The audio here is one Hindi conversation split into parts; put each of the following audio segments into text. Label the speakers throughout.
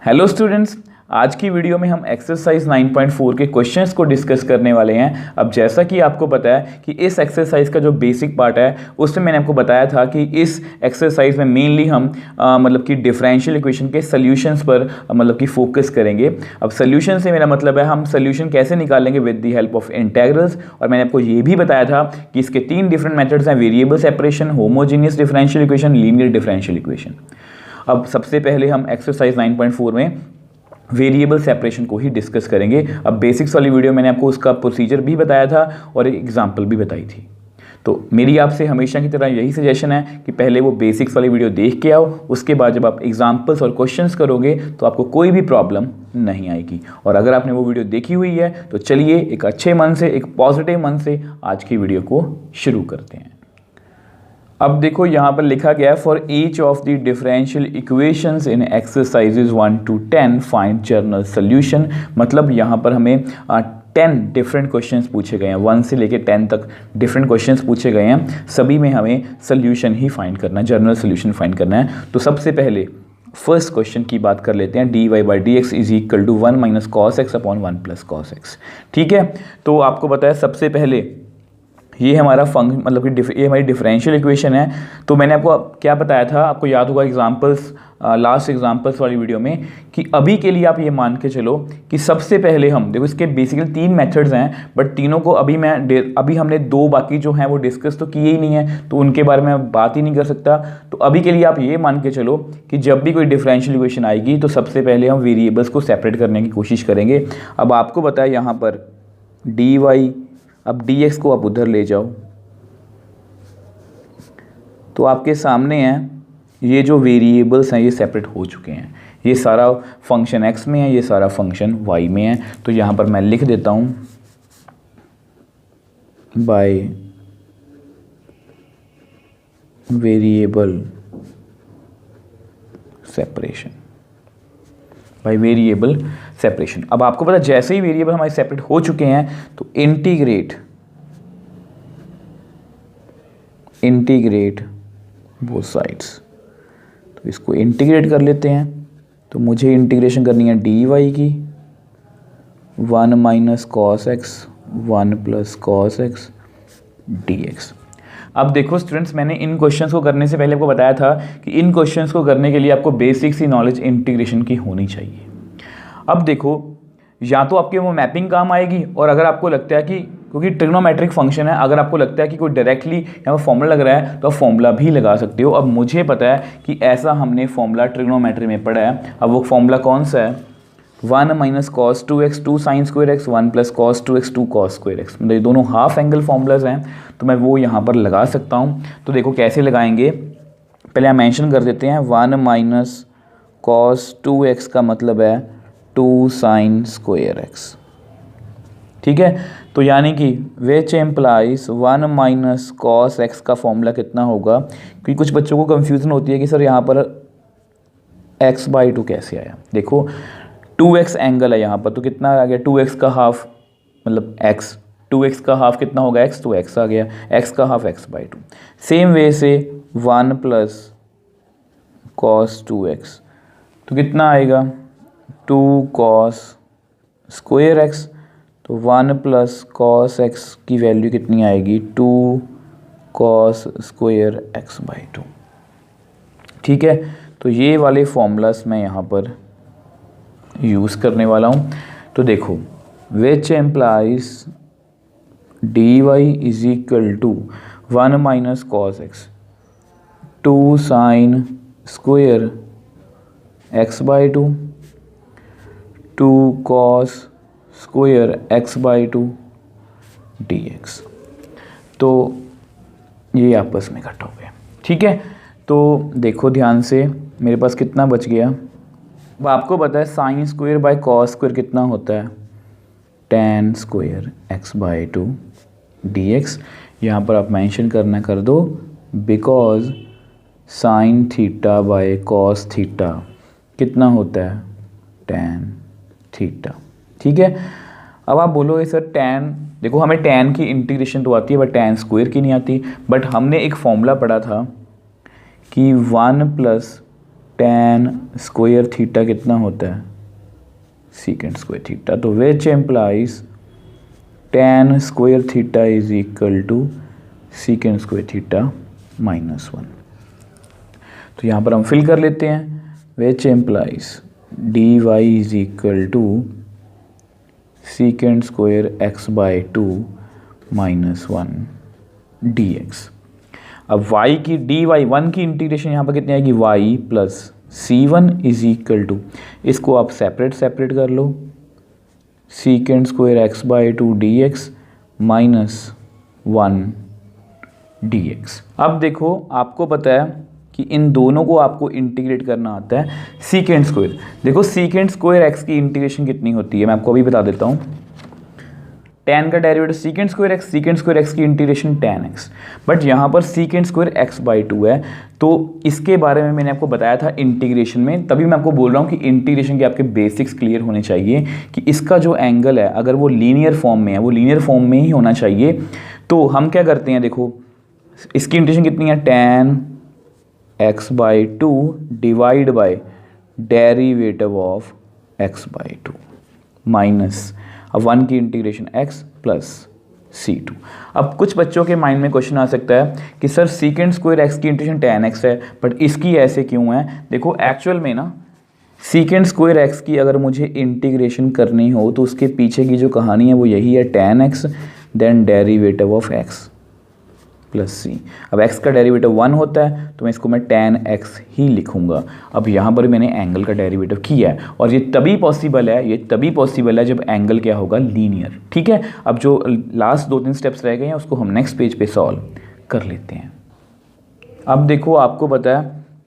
Speaker 1: हेलो स्टूडेंट्स, आज की वीडियो में हम एक्सरसाइज 9.4 के क्वेश्चंस को डिस्कस करने वाले हैं। अब जैसा कि आपको पता है कि इस एक्सरसाइज का जो बेसिक पार्ट है उसमें मैंने आपको बताया था कि इस एक्सरसाइज में मेनली हम मतलब कि डिफरेंशियल इक्वेशन के सॉल्यूशंस पर मतलब कि फोकस करेंगे। अब सॉल्यूशन से मेरा मतलब है हम सॉल्यूशन कैसे निकालेंगे with the help of integrals. और मैंने आपको ये भी बताया था कि इसके 3 डिफरेंट मेथड्स हैं: variable separation, homogeneous differential equation, linear differential equation. अब सबसे पहले हम एक्सरसाइज 9.4 में वेरिएबल सेपरेशन को ही डिस्कस करेंगे। अब बेसिक्स वाली वीडियो मैंने आपको उसका प्रोसीजर भी बताया था और एक एग्जांपल भी बताई थी। तो मेरी आपसे हमेशा की तरह यही सजेशन है कि पहले वो बेसिक्स वाली वीडियो देख के आओ, उसके बाद जब आप एग्जांपल्स और क्वेश्चंस करोगे तो आपको कोई भी प्रॉब्लम नहीं आएगी। और अगर आपने वो वीडियो देखी हुई है तो चलिए एक अच्छे मन से, एक पॉजिटिव मन से आज की वीडियो को शुरू करते हैं। अब देखो यहाँ पर लिखा गया है for each of the differential equations in exercises 1 to 10 find general solution. मतलब यहाँ पर हमें 10 डिफरेंट क्वेश्चंस पूछे गए हैं, 1 से लेकर 10 तक डिफरेंट क्वेश्चंस पूछे गए हैं। सभी में हमें सोल्यूशन ही फाइंड करना है, जनरल सोल्यूशन फाइंड करना है। तो सबसे पहले फर्स्ट क्वेश्चन की बात कर लेते हैं। dy/dx is equal to 1 - cos x upon 1 + cos x। ठीक है, तो आपको बताया सबसे पहले ये हमारा फंक्शन मतलब कि ये हमारी डिफरेंशियल इक्वेशन है। तो मैंने आपको क्या बताया था, आपको याद होगा एग्जांपल्स, लास्ट एग्जांपल्स वाली वीडियो में, कि अभी के लिए आप ये मान के चलो कि सबसे पहले हम देखो इसके बेसिकली 3 मेथड्स हैं, बट तीनों को अभी हमने 2 बाकी जो हैं वो डिस्कस तो किए ही नहीं है, तो उनके बारे में बात ही नहीं कर सकता। तो अभी के लिए आप ये मान के चलो कि जब भी कोई डिफरेंशियल इक्वेशन आएगी तो सबसे पहले हम वेरिएबल्स को सेपरेट करने की कोशिश करेंगे। अब आपको बताया यहाँ पर dy, अब dx को आप उधर ले जाओ तो आपके सामने हैं ये जो वेरिएबल्स हैं ये सेपरेट हो चुके हैं। ये सारा फंक्शन x में है, ये सारा फंक्शन y में है। तो यहाँ पर मैं लिख देता हूँ bye variable separation, bye variable separation. अब आपको पता जैसे ही वेरिएबल हमारे सेपरेट हो चुके हैं तो इंटीग्रेट बोथ साइड्स, तो इसको इंटीग्रेट कर लेते हैं। तो मुझे इंटीग्रेशन करनी है dy की 1 - cos x 1 + cos x dx। अब देखो स्टूडेंट्स, मैंने इन क्वेश्चंस को करने से पहले आपको बताया था कि इन क्वेश्चंस को करने के लिए आपको बेसिक सी नॉलेज इंटीग्रेशन की होनी चाहिए। अब देखो या तो आपके वो मैपिंग काम आएगी, और अगर आपको लगता है कि क्योंकि ट्रिग्नोमेट्रिक फंक्शन है, अगर आपको लगता है कि कोई डायरेक्टली यहाँ पर फॉर्मूला लग रहा है तो आप फॉर्मूला भी लगा सकते हो। अब मुझे पता है कि ऐसा हमने फॉर्मूला ट्रिग्नोमेट्री में पढ़ा है। अब वो फॉर्मूला कौन सा है? 1 - cos 2x 2 sin square x 1 + cos 2x 2 cos square x। मतलब ये दोनों हाफ एंगल फॉर्मूलाज हैं, तो मैं वो यहाँ पर लगा सकता हूँ। तो देखो कैसे लगाएंगे, पहले हम मेंशन कर देते हैं 1 - cos 2x का मतलब है 2 sin square x। ठीक है, तो यानी कि विच एम्प्लाइज 1 - cos x का फॉर्मूला कितना होगा, क्योंकि कुछ बच्चों को कंफ्यूजन होती है कि सर यहाँ पर x/2 कैसे आया। देखो 2x एंगल है यहाँ पर, तो कितना आ गया 2x का हाफ मतलब x, 2x का हाफ कितना होगा x, तो x आ गया, x का हाफ x/2। सेम वे से 1 + cos 2x तो कितना आएगा 2 cos square x। तो 1 + cos x की वैल्यू कितनी आएगी 2 cos square x/2। ठीक है, तो ये वाले फॉर्मूलास मैं यहाँ पर यूज़ करने वाला हूँ। तो देखो which implies dy is equal to 1 - cos x 2 sin square x/2 2 cos square x/2 dx। तो ये आपस में इकट्ठा हो गया। ठीक है, तो देखो ध्यान से मेरे पास कितना बच गया। अब आपको पता है sine square by cos square कितना होता है tan स्क्वायर x/2 dx। यहाँ पर आप मेंशन करना कर दो because sine theta by cos theta कितना होता है tan थीटा। ठीक है, अब आप बोलोगे सर tan, देखो हमें tan की इंटीग्रेशन तो आती है बट tan स्क्वायर की नहीं आती। बट हमने एक फॉर्मूला पढ़ा था कि 1 + tan स्क्वायर थीटा कितना होता है, सीकेंट स्क्वायर थीटा। तो which implies tan square theta is equal to secant square theta -1। तो यहाँ पर हम फिल कर लेते हैं, which implies dy is equal to secant square x/2 -1 dx। अब y की dy1 की इंटीग्रेशन यहाँ पर कितनी आएगी, y plus c1 is equal to, इसको आप सेपरेट कर लो, secant square x/2 dx -1 dx। अब देखो आपको पता है कि इन दोनों को आपको इंटीग्रेट करना आता है सीकेंट स्क्वायर। देखो सीकेंट स्क्वायर x की इंटीग्रेशन कितनी होती है, मैं आपको अभी बता देता हूँ। tan का डेरिवेटिव सीकेंट स्क्वायर x की इंटीग्रेशन tan x, बट यहाँ पर सीकेंट स्क्वायर x/2 है, तो इसके बारे में मैंने आपको बताया था इंटीग्रेशन में, तभी मैं आपको बोल रहा हूँ कि इंटीग्रेशन के आपके बेसिक्स क्लियर होने चाहिए कि इसका जो एंगल है अगर वो लीनियर फॉर्म में है, वो लीनियर फॉर्म में ही होना चाहिए। तो हम क्या करते हैं, देखो इसकी इंटीग्रेशन कितनी है, tan x/2 divide by derivative of x/2 minus, अब 1 की इंटीग्रेशन x प्लस c2। अब कुछ बच्चों के माइंड में क्वेश्चन आ सकता है कि सर सीकेंट स्क्वायर x की इंटीग्रेशन tan x है, बट इसकी ऐसे क्यों है। देखो एक्चुअल में ना सीकेंट स्क्वायर x की अगर मुझे इंटीग्रेशन करनी हो तो उसके पीछे की जो कहानी है वो यही है, tan x then derivative of x plus सी। अब x का डेरिवेटिव 1 होता है तो मैं इसको मैं tan x ही लिखूंगा। अब यहाँ पर मैंने एंगल का डेरिवेटिव किया है, और ये तभी पॉसिबल है जब एंगल क्या होगा, लीनियर। ठीक है, अब जो लास्ट 2-3 स्टेप्स रह गए हैं उसको हम नेक्स्ट पेज पे सॉल्व कर लेते हैं। अब देखो आपको पता है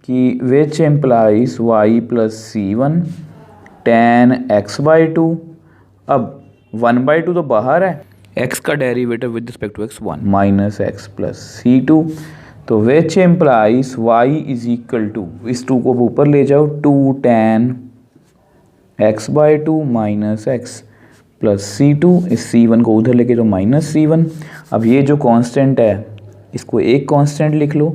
Speaker 1: कि विच implies y plus c1 tan x/2। अब 1/2 तो बाहर है, x का derivative with respect to x 1 minus x plus c2। तो which implies y is equal to, इस 2 को ऊपर ले जाओ, 2 tan x/2 minus x plus c2, इस c1 को उधर लेके जाओ माइनस c1। अब ये जो कांस्टेंट है इसको एक कांस्टेंट लिख लो।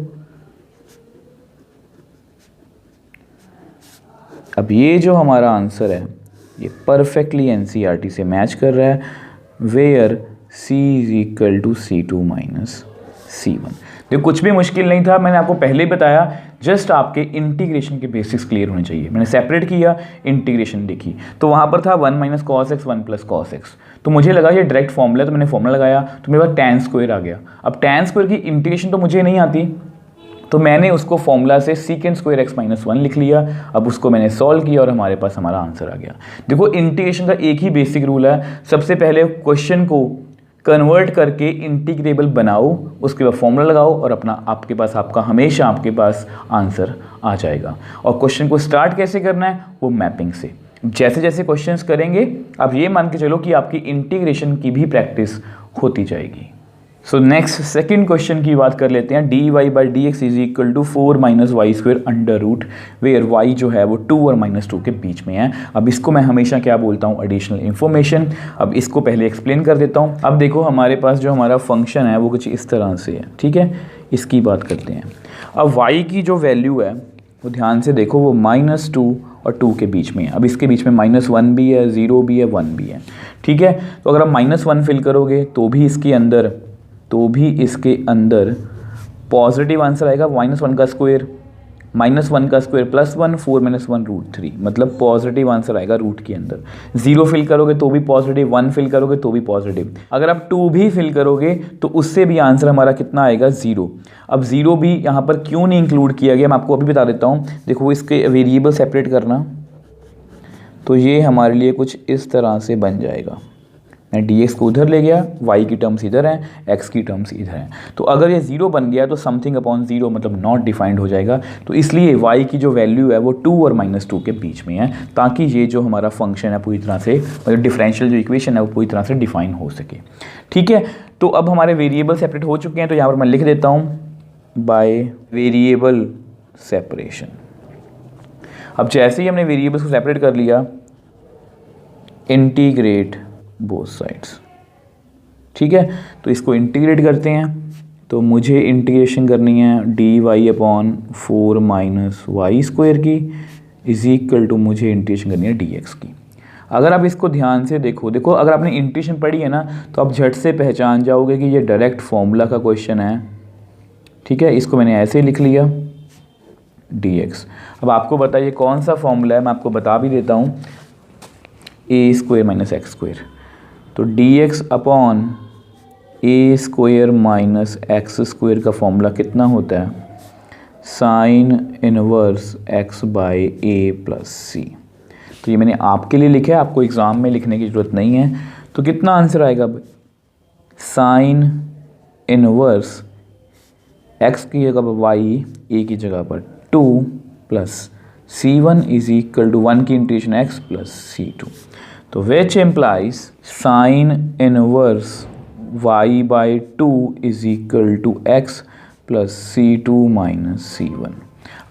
Speaker 1: अब ये जो हमारा आंसर है ये परफेक्टली एनसीईआरटी से मैच कर रहा है, where c is equal to c2 minus c1। देखो कुछ भी मुश्किल नहीं था, मैंने आपको पहले ही बताया, जस्ट आपके इंटीग्रेशन के बेसिक्स क्लियर होने चाहिए। मैंने सेपरेट किया, इंटीग्रेशन देखी, तो वहाँ पर था 1 minus cos x 1 plus cos x, तो मुझे लगा ये डायरेक्ट फॉर्मूला, तो मैंने फॉर्मूला लगाया तो मेरे पास tan स्क्वायर आ गया। अब tan स्क्वायर की इंटीग्रेशन तो मुझे नहीं आती, तो मैंने उसको फॉर्मूला से सीकेंट स्क्वायर x माइनस 1 लिख लिया। अब उसको मैंने सॉल्व किया और हमारे पास हमारा आंसर आ गया। देखो इंटीग्रेशन का एक ही बेसिक रूल है, सबसे पहले क्वेश्चन को कन्वर्ट करके इंटीग्रेबल बनाओ, उसके बाद फॉर्मूला लगाओ और अपना आपके पास हमेशा आपके पास आंसर आ जाएगा। और क्वेश्चन को स्टार्ट कैसे करना है, वो मैपिंग से। जैसे जैसे क्वेश्चंस करेंगे आप ये मान के चलो कि आपकी इंटीग्रेशन की भी प्रैक्टिस होती जाएगी। सो नेक्स्ट सेकंड क्वेश्चन की बात कर लेते हैं। dy by D x is equal to 4 minus Y square under root, where y जो है वो 2 और -2 के बीच में है। अब इसको मैं हमेशा क्या बोलता हूँ, एडिशनल इन्फॉर्मेशन। अब इसको पहले एक्सप्लेन कर देता हूँ। अब देखो हमारे पास जो हमारा फंक्शन है वो कुछ इस तरह से है, ठीक है, इसकी बात करते हैं। अब y की जो वैल्यू है वो ध्यान से देखो, वो -2 और 2 के बीच में है। अब इसके बीच में -1 भी है, 0 भी है, 1 भी है, ठीक है। तो अगर आप -1 फिल करोगे तो भी इसके अंदर पॉजिटिव आंसर आएगा। -1 का स्क्वायर प्लस 1, 4 - 1 √3, मतलब पॉजिटिव आंसर आएगा रूट के अंदर। 0 फिल करोगे तो भी पॉजिटिव, 1 फिल करोगे तो भी पॉजिटिव। अगर आप 2 भी फिल करोगे तो उससे भी आंसर हमारा कितना आएगा, 0। अब 0 भी यहाँ पर क्यों नहीं इंक्लूड किया गया, मैं आपको अभी बता देता हूँ। देखो इसके वेरिएबल सेपरेट करना, तो ये हमारे लिए कुछ इस तरह से बन जाएगा। मैं dx को उधर ले गया, y की टर्म्स इधर हैं, x की टर्म्स इधर हैं। तो अगर ये 0 बन गया तो समथिंग अपॉन 0 मतलब नॉट डिफाइंड हो जाएगा। तो इसलिए y की जो वैल्यू है वो 2 और -2 के बीच में है, ताकि ये जो हमारा फंक्शन है पूरी तरह से, मतलब डिफरेंशियल जो इक्वेशन है वो पूरी तरह से डिफाइन हो सके, ठीक है। तो अब हमारे वेरिएबल सेपरेट हो चुके हैं, तो यहाँ पर मैं लिख देता हूँ बाय वेरिएबल सेपरेशन। अब जैसे ही हमने वेरिएबल्स को सेपरेट कर लिया, इंटीग्रेट बोथ साइड्स, ठीक है। तो इसको इंटीग्रेट करते हैं, तो मुझे इंटीग्रेशन करनी है D Y upon 4 minus Y square की इज इक्वल टू मुझे इंटीग्रेशन करनी है डी एक्स की। अगर आप इसको ध्यान से देखो अगर आपने इंटीग्रेशन पढ़ी है ना तो आप झट से पहचान जाओगे कि ये डायरेक्ट फॉर्मूला का क्वेश्चन है। ठीक है, इसको मैंने ऐसे लिख लिया dx। अब आपको बताइए कौन सा फॉर्मूला है, मैं आपको बता भी देता हूँ, a square minus x square. तो dx upon a square minus x square का फॉर्मूला कितना होता है, sine inverse x by a plus c. तो ये मैंने आपके लिए लिखा है, आपको एग्ज़ाम में लिखने की ज़रूरत नहीं है। तो कितना आंसर आएगा, साइन इनवर्स x की जगह पर y, a की जगह पर 2 plus c1 is equal to 1 की इंटीग्रेशन x प्लस c2। तो which implies sine inverse y by 2 is equal to x plus c2 minus c1।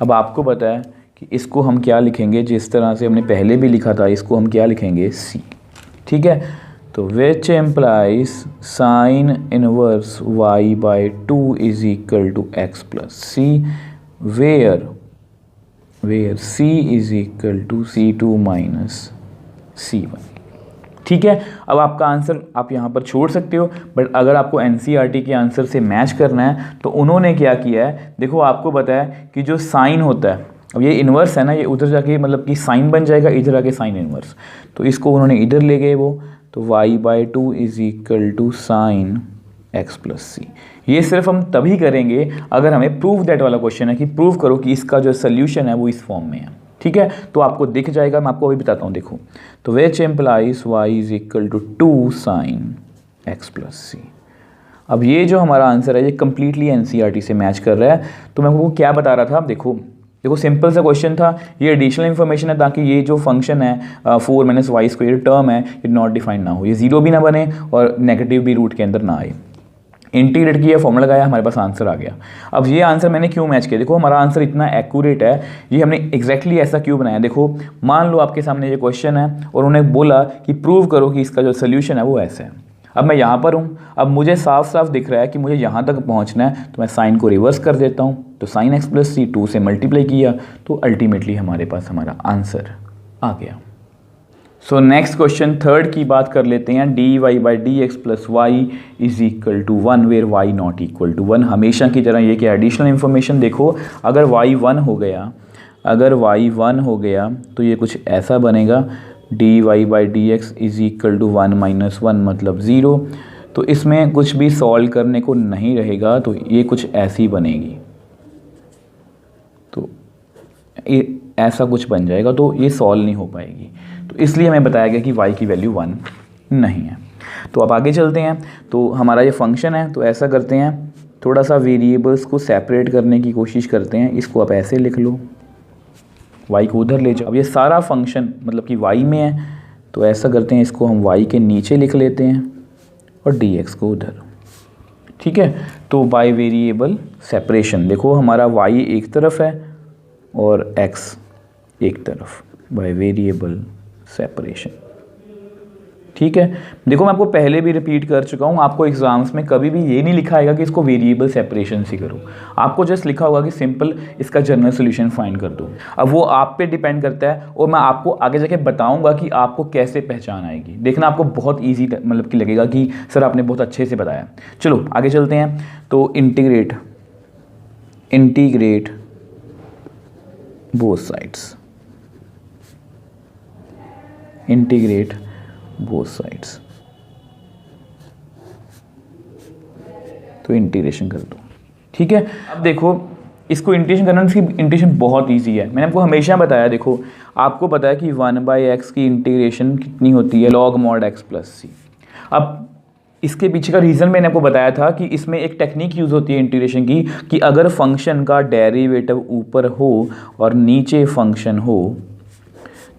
Speaker 1: अब आपको पता है कि इसको हम क्या लिखेंगे, जिस तरह से हमने पहले भी लिखा था, इसको हम क्या लिखेंगे, c। ठीक है, तो which implies sine inverse y by 2 is equal to x plus c where c is equal to c2 minus c1। ठीक है, अब आपका आंसर आप यहाँ पर छोड़ सकते हो, बट अगर आपको NCERT के आंसर से मैच करना है तो उन्होंने क्या किया है, देखो आपको पता है कि जो साइन होता है, अब ये इन्वर्स है ना, ये उधर जाके मतलब कि साइन बन जाएगा, इधर आके साइन इन्वर्स, तो इसको उन्होंने इधर ले गए वो, तो y by 2 is equal to sine x plus c. ये सिर्फ हम तभी करेंगे अगर हमें प्रूव दैट वाला क्वेश्चन है कि प्रूव करो कि इसका जो सोल्यूशन है वो इस फॉर्म में है। ठीक है, तो आपको दिख जाएगा, मैं आपको अभी बताता हूँ, देखो। तो which implies y is equal to 2 sine x plus सी। अब ये जो हमारा आंसर है ये कम्प्लीटली NCERT से मैच कर रहा है। तो मैं आपको क्या बता रहा था, देखो सिंपल सा क्वेश्चन था, ये एडिशनल इन्फॉर्मेशन है ताकि ये जो फंक्शन है 4 माइनस वाई स्क्वायर टर्म है ये नॉट डिफाइंड ना हो, ये जीरो भी ना बने और नेगेटिव भी रूट के अंदर ना आए। इंटीग्रेट किया, फॉर्मूला लगाया, हमारे पास आंसर आ गया। अब ये आंसर मैंने क्यों मैच किया, देखो हमारा आंसर इतना एक्यूरेट है, ये हमने एग्जैक्टली ऐसा क्यों बनाया। देखो मान लो आपके सामने ये क्वेश्चन है और उन्होंने बोला कि प्रूव करो कि इसका जो सोल्यूशन है वो ऐसा है। अब मैं यहाँ पर हूँ, अब मुझे साफ साफ दिख रहा है कि मुझे यहाँ तक पहुँचना है, तो मैं साइन को रिवर्स कर देता हूँ, तो साइन एक्स प्लस सी 2 से मल्टीप्लाई किया, तो अल्टीमेटली हमारे पास हमारा आंसर आ गया। सो नेक्स्ट क्वेश्चन थर्ड की बात कर लेते हैं, D Y by D x plus Y is equal to 1 where Y not equal to 1। हमेशा की तरह ये क्या एडिशनल इन्फॉर्मेशन, देखो अगर वाई 1 हो गया, अगर वाई 1 हो गया तो ये कुछ ऐसा बनेगा, D Y by D x is equal to 1 minus 1 मतलब 0। तो इसमें कुछ भी सॉल्व करने को नहीं रहेगा, तो ये कुछ ऐसी बनेगी, तो ये ऐसा कुछ बन जाएगा, तो ये सॉल्व नहीं हो पाएगी। तो इसलिए हमें बताया गया कि y की वैल्यू 1 नहीं है। तो अब आगे चलते हैं, तो हमारा ये फंक्शन है, तो ऐसा करते हैं, थोड़ा सा वेरिएबल्स को सेपरेट करने की कोशिश करते हैं। इसको आप ऐसे लिख लो, y को उधर ले जाओ। अब ये सारा फंक्शन मतलब कि y में है, तो ऐसा करते हैं, इसको हम y के नीचे लिख लेते हैं और dx को उधर। ठीक है, तो बाय वेरिएबल सेपरेशन, देखो हमारा y एक तरफ है और x एक तरफ, बाय वेरिएबल सेपरेशन। ठीक है, देखो मैं आपको पहले भी रिपीट कर चुका हूँ, आपको एग्जाम्स में कभी भी ये नहीं लिखा आएगा कि इसको वेरिएबल सेपरेशन से करो, आपको जस्ट लिखा होगा कि सिंपल इसका जनरल सोल्यूशन फाइंड कर दो। अब वो आप पे डिपेंड करता है और मैं आपको आगे जाके बताऊंगा कि आपको कैसे पहचान आएगी। देखना आपको बहुत ईजी मतलब कि लगेगा कि सर आपने बहुत अच्छे से बताया। चलो आगे चलते हैं, तो integrate both sides, integrate both sides, तो इंटीग्रेशन कर दो। ठीक है, अब देखो इसको इंटीग्रेशन करना, इसकी इंटीग्रेशन बहुत इजी है, मैंने आपको हमेशा बताया। देखो आपको पता है कि 1/x की इंटीग्रेशन कितनी होती है, log mod x प्लस सी। अब इसके पीछे का रीज़न मैंने आपको बताया था कि इसमें एक टेक्निक यूज़ होती है इंटीग्रेशन की, कि अगर फंक्शन का डेरिवेटिव ऊपर हो और नीचे फंक्शन हो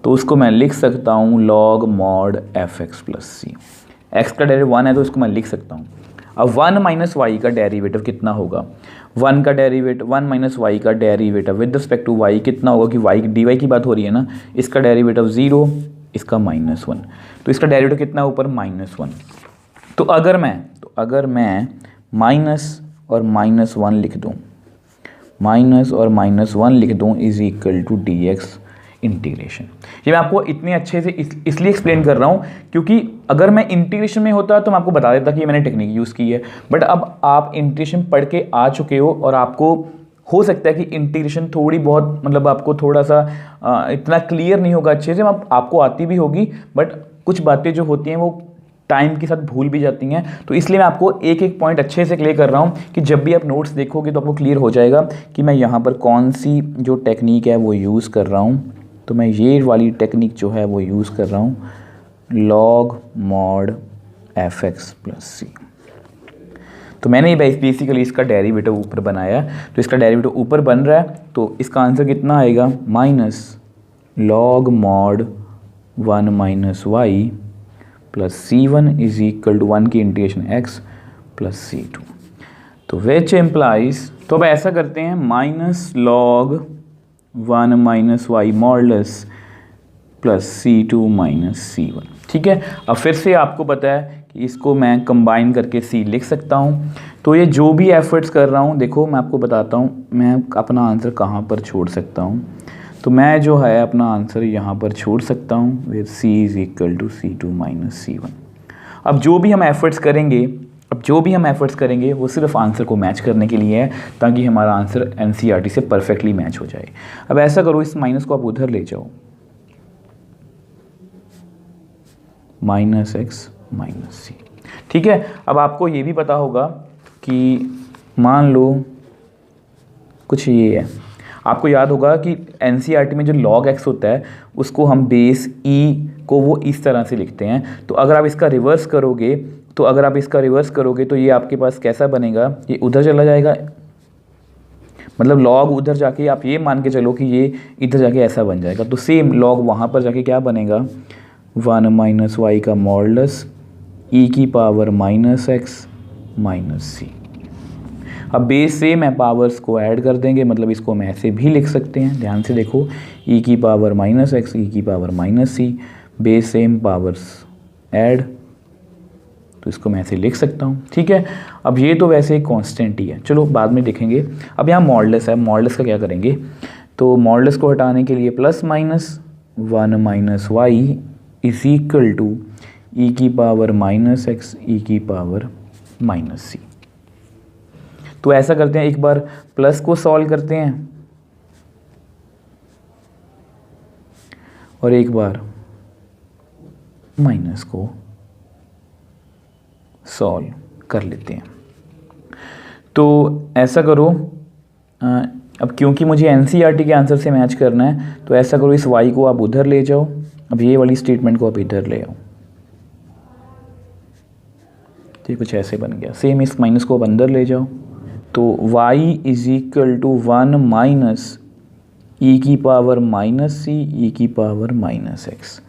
Speaker 1: तो उसको मैं लिख सकता हूँ log mod f(x) प्लस सी। x का डेरिवेटिव 1 है तो इसको मैं लिख सकता हूँ। अब 1 माइनस वाई का डेरिवेटिव कितना होगा, 1 का डेरिवेटिव 1 माइनस वाई का derivative with respect to y कितना होगा, कि y dy की बात हो रही है ना, इसका डेरिवेटिव 0, इसका -1, तो इसका डेरिवेटिव कितना ऊपर -1। तो अगर मैं माइनस और -1 लिख दूँ, माइनस और -1 लिख दूँ is equal to dx integration. ये मैं आपको इतने अच्छे से इसलिए एक्सप्लेन कर रहा हूँ क्योंकि अगर मैं इंटीग्रेशन में होता तो मैं आपको बता देता कि ये मैंने टेक्निक यूज़ की है, बट अब आप इंटीग्रेशन पढ़ के आ चुके हो और आपको हो सकता है कि इंटीग्रेशन थोड़ी बहुत मतलब आपको थोड़ा सा इतना क्लियर नहीं होगा अच्छे से, आपको आती भी होगी बट कुछ बातें जो होती हैं वो टाइम के साथ भूल भी जाती हैं। तो इसलिए मैं आपको एक एक पॉइंट अच्छे से क्लियर कर रहा हूँ कि जब भी आप नोट्स देखोगे तो आपको क्लियर हो जाएगा कि मैं यहाँ पर कौन सी जो टेक्निक है वो यूज़ कर रहा हूँ। तो मैं ये वाली टेक्निक जो है वो यूज़ कर रहा हूँ, log mod fx plus c. तो मैंने बेसिकली इसका डेरिवेटिव ऊपर बनाया, तो इसका डेरिवेटिव ऊपर बन रहा है, तो इसका आंसर कितना आएगा, minus log mod 1 minus Y plus c1 is equal to 1 की इंटीग्रेशन x प्लस c2। तो विच इम्प्लाइज, तो अब ऐसा करते हैं, minus log 1 minus Y modulus plus c2 minus c1। ठीक है, अब फिर से आपको पता है कि इसको मैं कंबाइन करके c लिख सकता हूँ। तो ये जो भी एफर्ट्स कर रहा हूँ, देखो मैं आपको बताता हूँ मैं अपना आंसर कहाँ पर छोड़ सकता हूँ। तो मैं जो है अपना आंसर यहाँ पर छोड़ सकता हूँ with c is equal to c2 minus c1। अब जो भी हम एफर्ट्स करेंगे वो सिर्फ आंसर को मैच करने के लिए है, ताकि हमारा आंसर एनसीईआरटी से परफेक्टली मैच हो जाए। अब ऐसा करो, इस माइनस को आप उधर ले जाओ, माइनस एक्स माइनस सी। ठीक है, अब आपको ये भी पता होगा कि मान लो कुछ ये है, आपको याद होगा कि एनसीईआरटी में जो log x होता है उसको हम बेस e को वो इस तरह से लिखते हैं। तो अगर आप इसका रिवर्स करोगे तो ये आपके पास कैसा बनेगा, ये उधर चला जाएगा, मतलब log उधर जाके आप ये मान के चलो कि ये इधर जाके ऐसा बन जाएगा। तो सेम log वहाँ पर जाके क्या बनेगा, 1 माइनस वाई का मॉडुलस e की पावर माइनस एक्स माइनस सी। अब बेस सेम है, पावर्स को ऐड कर देंगे, मतलब इसको हम ऐसे भी लिख सकते हैं, ध्यान से देखो, e की पावर माइनस एक्स ई की पावर माइनस सी, बेस सेम पावर्स ऐड, तो इसको मैं ऐसे लिख सकता हूँ। ठीक है, अब ये तो वैसे एक कांस्टेंट ही है, चलो बाद में देखेंगे। अब यहाँ मॉडुलस है, मॉडुलस का क्या करेंगे, तो मॉडुलस को हटाने के लिए plus minus 1 minus y is equal to e की पावर माइनस एक्स ई की पावर माइनस सी। तो ऐसा करते हैं, एक बार प्लस को सॉल्व करते हैं और एक बार माइनस को सॉल्व कर लेते हैं। तो ऐसा करो, अब क्योंकि मुझे एनसीईआरटी के आंसर से मैच करना है, तो ऐसा करो, इस y को आप उधर ले जाओ, अब ये वाली स्टेटमेंट को आप इधर ले आओ। तो ये कुछ ऐसे बन गया, सेम इस माइनस को आप अंदर ले जाओ, तो y is equal to 1 minus e की पावर माइनस सी ई की power minus x,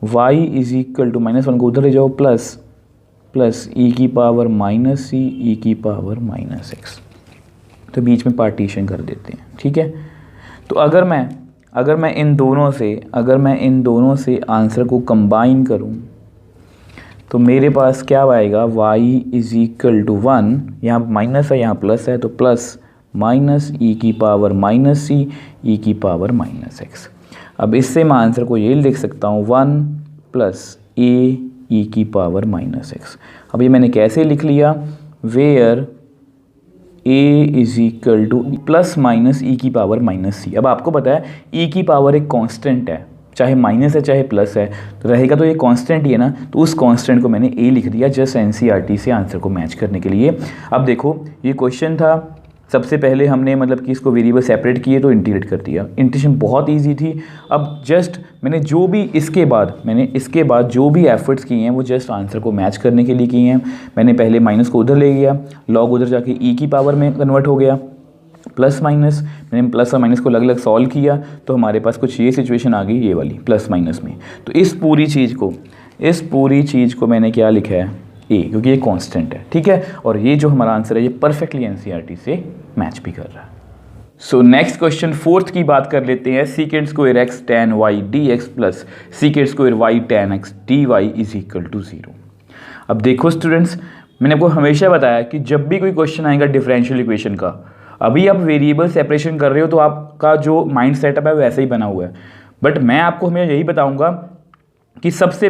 Speaker 1: y is equal to -1 को उधर ले जाओ, प्लस ई की पावर माइनस सी ई की पावर माइनस एक्स। तो बीच में पार्टीशन कर देते हैं। ठीक है, तो अगर मैं इन दोनों से आंसर को कंबाइन करूं तो मेरे पास क्या आएगा, y इज इक्वल टू 1, यहाँ माइनस है यहाँ प्लस है, तो प्लस माइनस ई की पावर माइनस सी ई की पावर माइनस एक्स। अब इससे मैं आंसर को ये लिख सकता हूँ 1 प्लस ए ई की पावर माइनस एक्स। अब ये मैंने कैसे लिख लिया, where a is equal to plus minus e की पावर माइनस सी। अब आपको पता है e की पावर एक कांस्टेंट है, चाहे माइनस है चाहे प्लस है, तो रहेगा तो ये कांस्टेंट ही है ना, तो उस कांस्टेंट को मैंने a लिख दिया जस्ट एनसीईआरटी से आंसर को मैच करने के लिए। अब देखो ये क्वेश्चन था, सबसे पहले हमने मतलब कि इसको वेरिएबल सेपरेट किए तो इंटीग्रेट कर दिया, इंटीग्रेशन बहुत इजी थी। अब जस्ट मैंने जो भी इसके बाद जो भी एफर्ट्स किए हैं वो जस्ट आंसर को मैच करने के लिए किए हैं। मैंने पहले माइनस को उधर ले गया, लॉग उधर जाके ई की पावर में कन्वर्ट हो गया, प्लस माइनस, मैंने प्लस और माइनस को अलग अलग सॉल्व किया तो हमारे पास कुछ ये सिचुएशन आ गई, ये वाली प्लस माइनस में। तो इस पूरी चीज़ को मैंने क्या लिखा है, ए, क्योंकि ये कांस्टेंट है। ठीक है, और ये जो हमारा आंसर है ये परफेक्टली एनसीईआरटी से मैच भी कर रहा है। सो नेक्स्ट क्वेश्चन 4th की बात कर लेते हैं, secant square X tan y dx plus secant square y tan x dy is equal to 0। अब देखो स्टूडेंट्स, मैंने आपको हमेशा बताया कि जब भी कोई क्वेश्चन आएगा डिफरेंशियल इक्वेशन का, अभी आप वेरिएबल सेपरेशन कर रहे हो तो आपका जो माइंड सेटअप है वैसे ही बना हुआ है, बट मैं आपको हमेशा यही बताऊंगा कि सबसे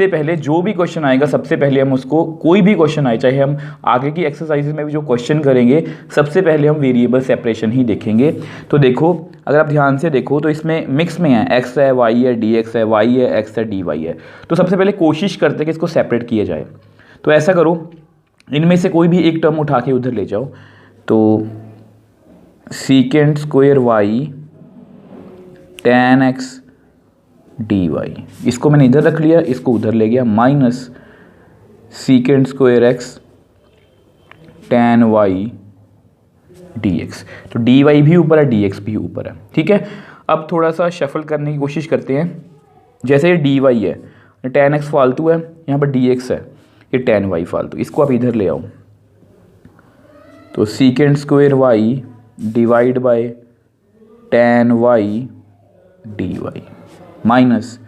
Speaker 1: पहले जो भी क्वेश्चन आएगा, सबसे पहले हम उसको, कोई भी क्वेश्चन आए, चाहे हम आगे की एक्सरसाइजेज में भी जो क्वेश्चन करेंगे, सबसे पहले हम वेरिएबल सेपरेशन ही देखेंगे। तो देखो, अगर आप ध्यान से देखो तो इसमें मिक्स में है, एक्स है, वाई है, डी एक्स है, वाई है, एक्स है, डी वाई है। तो सबसे पहले कोशिश करते हैं कि इसको सेपरेट किया जाए। तो ऐसा करो, इनमें से कोई भी एक टर्म उठा के उधर ले जाओ। तो secant square Y tan x D Y, इसको मैंने इधर रख लिया, इसको उधर ले गया, minus secant square X tan y D X. तो डी वाई भी ऊपर है, डी एक्स भी ऊपर है, ठीक है। अब थोड़ा सा शफल करने की कोशिश करते हैं। जैसे ये डी वाई है, tan x फालतू है, यहाँ पर डी एक्स है, ये tan y फालतू, इसको आप इधर ले आओ। तो secant square Y divide by tan y D Y minus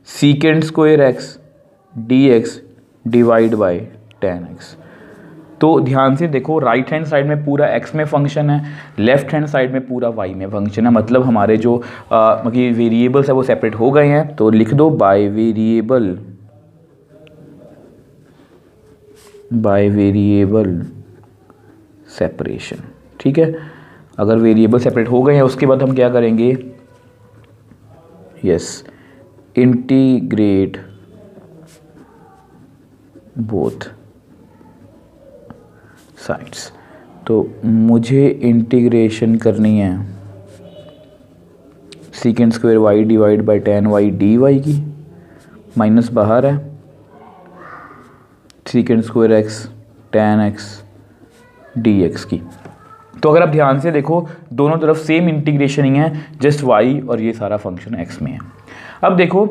Speaker 1: secant square X D X divide by tan x। तो ध्यान से देखो, राइट हैंड साइड में पूरा x में फंक्शन है, लेफ्ट हैंड साइड में पूरा y में फंक्शन है, मतलब हमारे जो वेरिएबल्स है वो सेपरेट हो गए हैं। तो लिख दो बाय वेरिएबल सेपरेशन, ठीक है। अगर वेरिएबल सेपरेट हो गए हैं उसके बाद हम क्या करेंगे, यस, इंटीग्रेट बोथ साइड्स। तो मुझे इंटीग्रेशन करनी है secant square Y divide by tan y D Y की, माइनस बाहर है secant square X tan x D X की। तो अगर आप ध्यान से देखो, दोनों तरफ सेम इंटीग्रेशन ही है, जस्ट y और ये सारा फंक्शन x में है। अब देखो,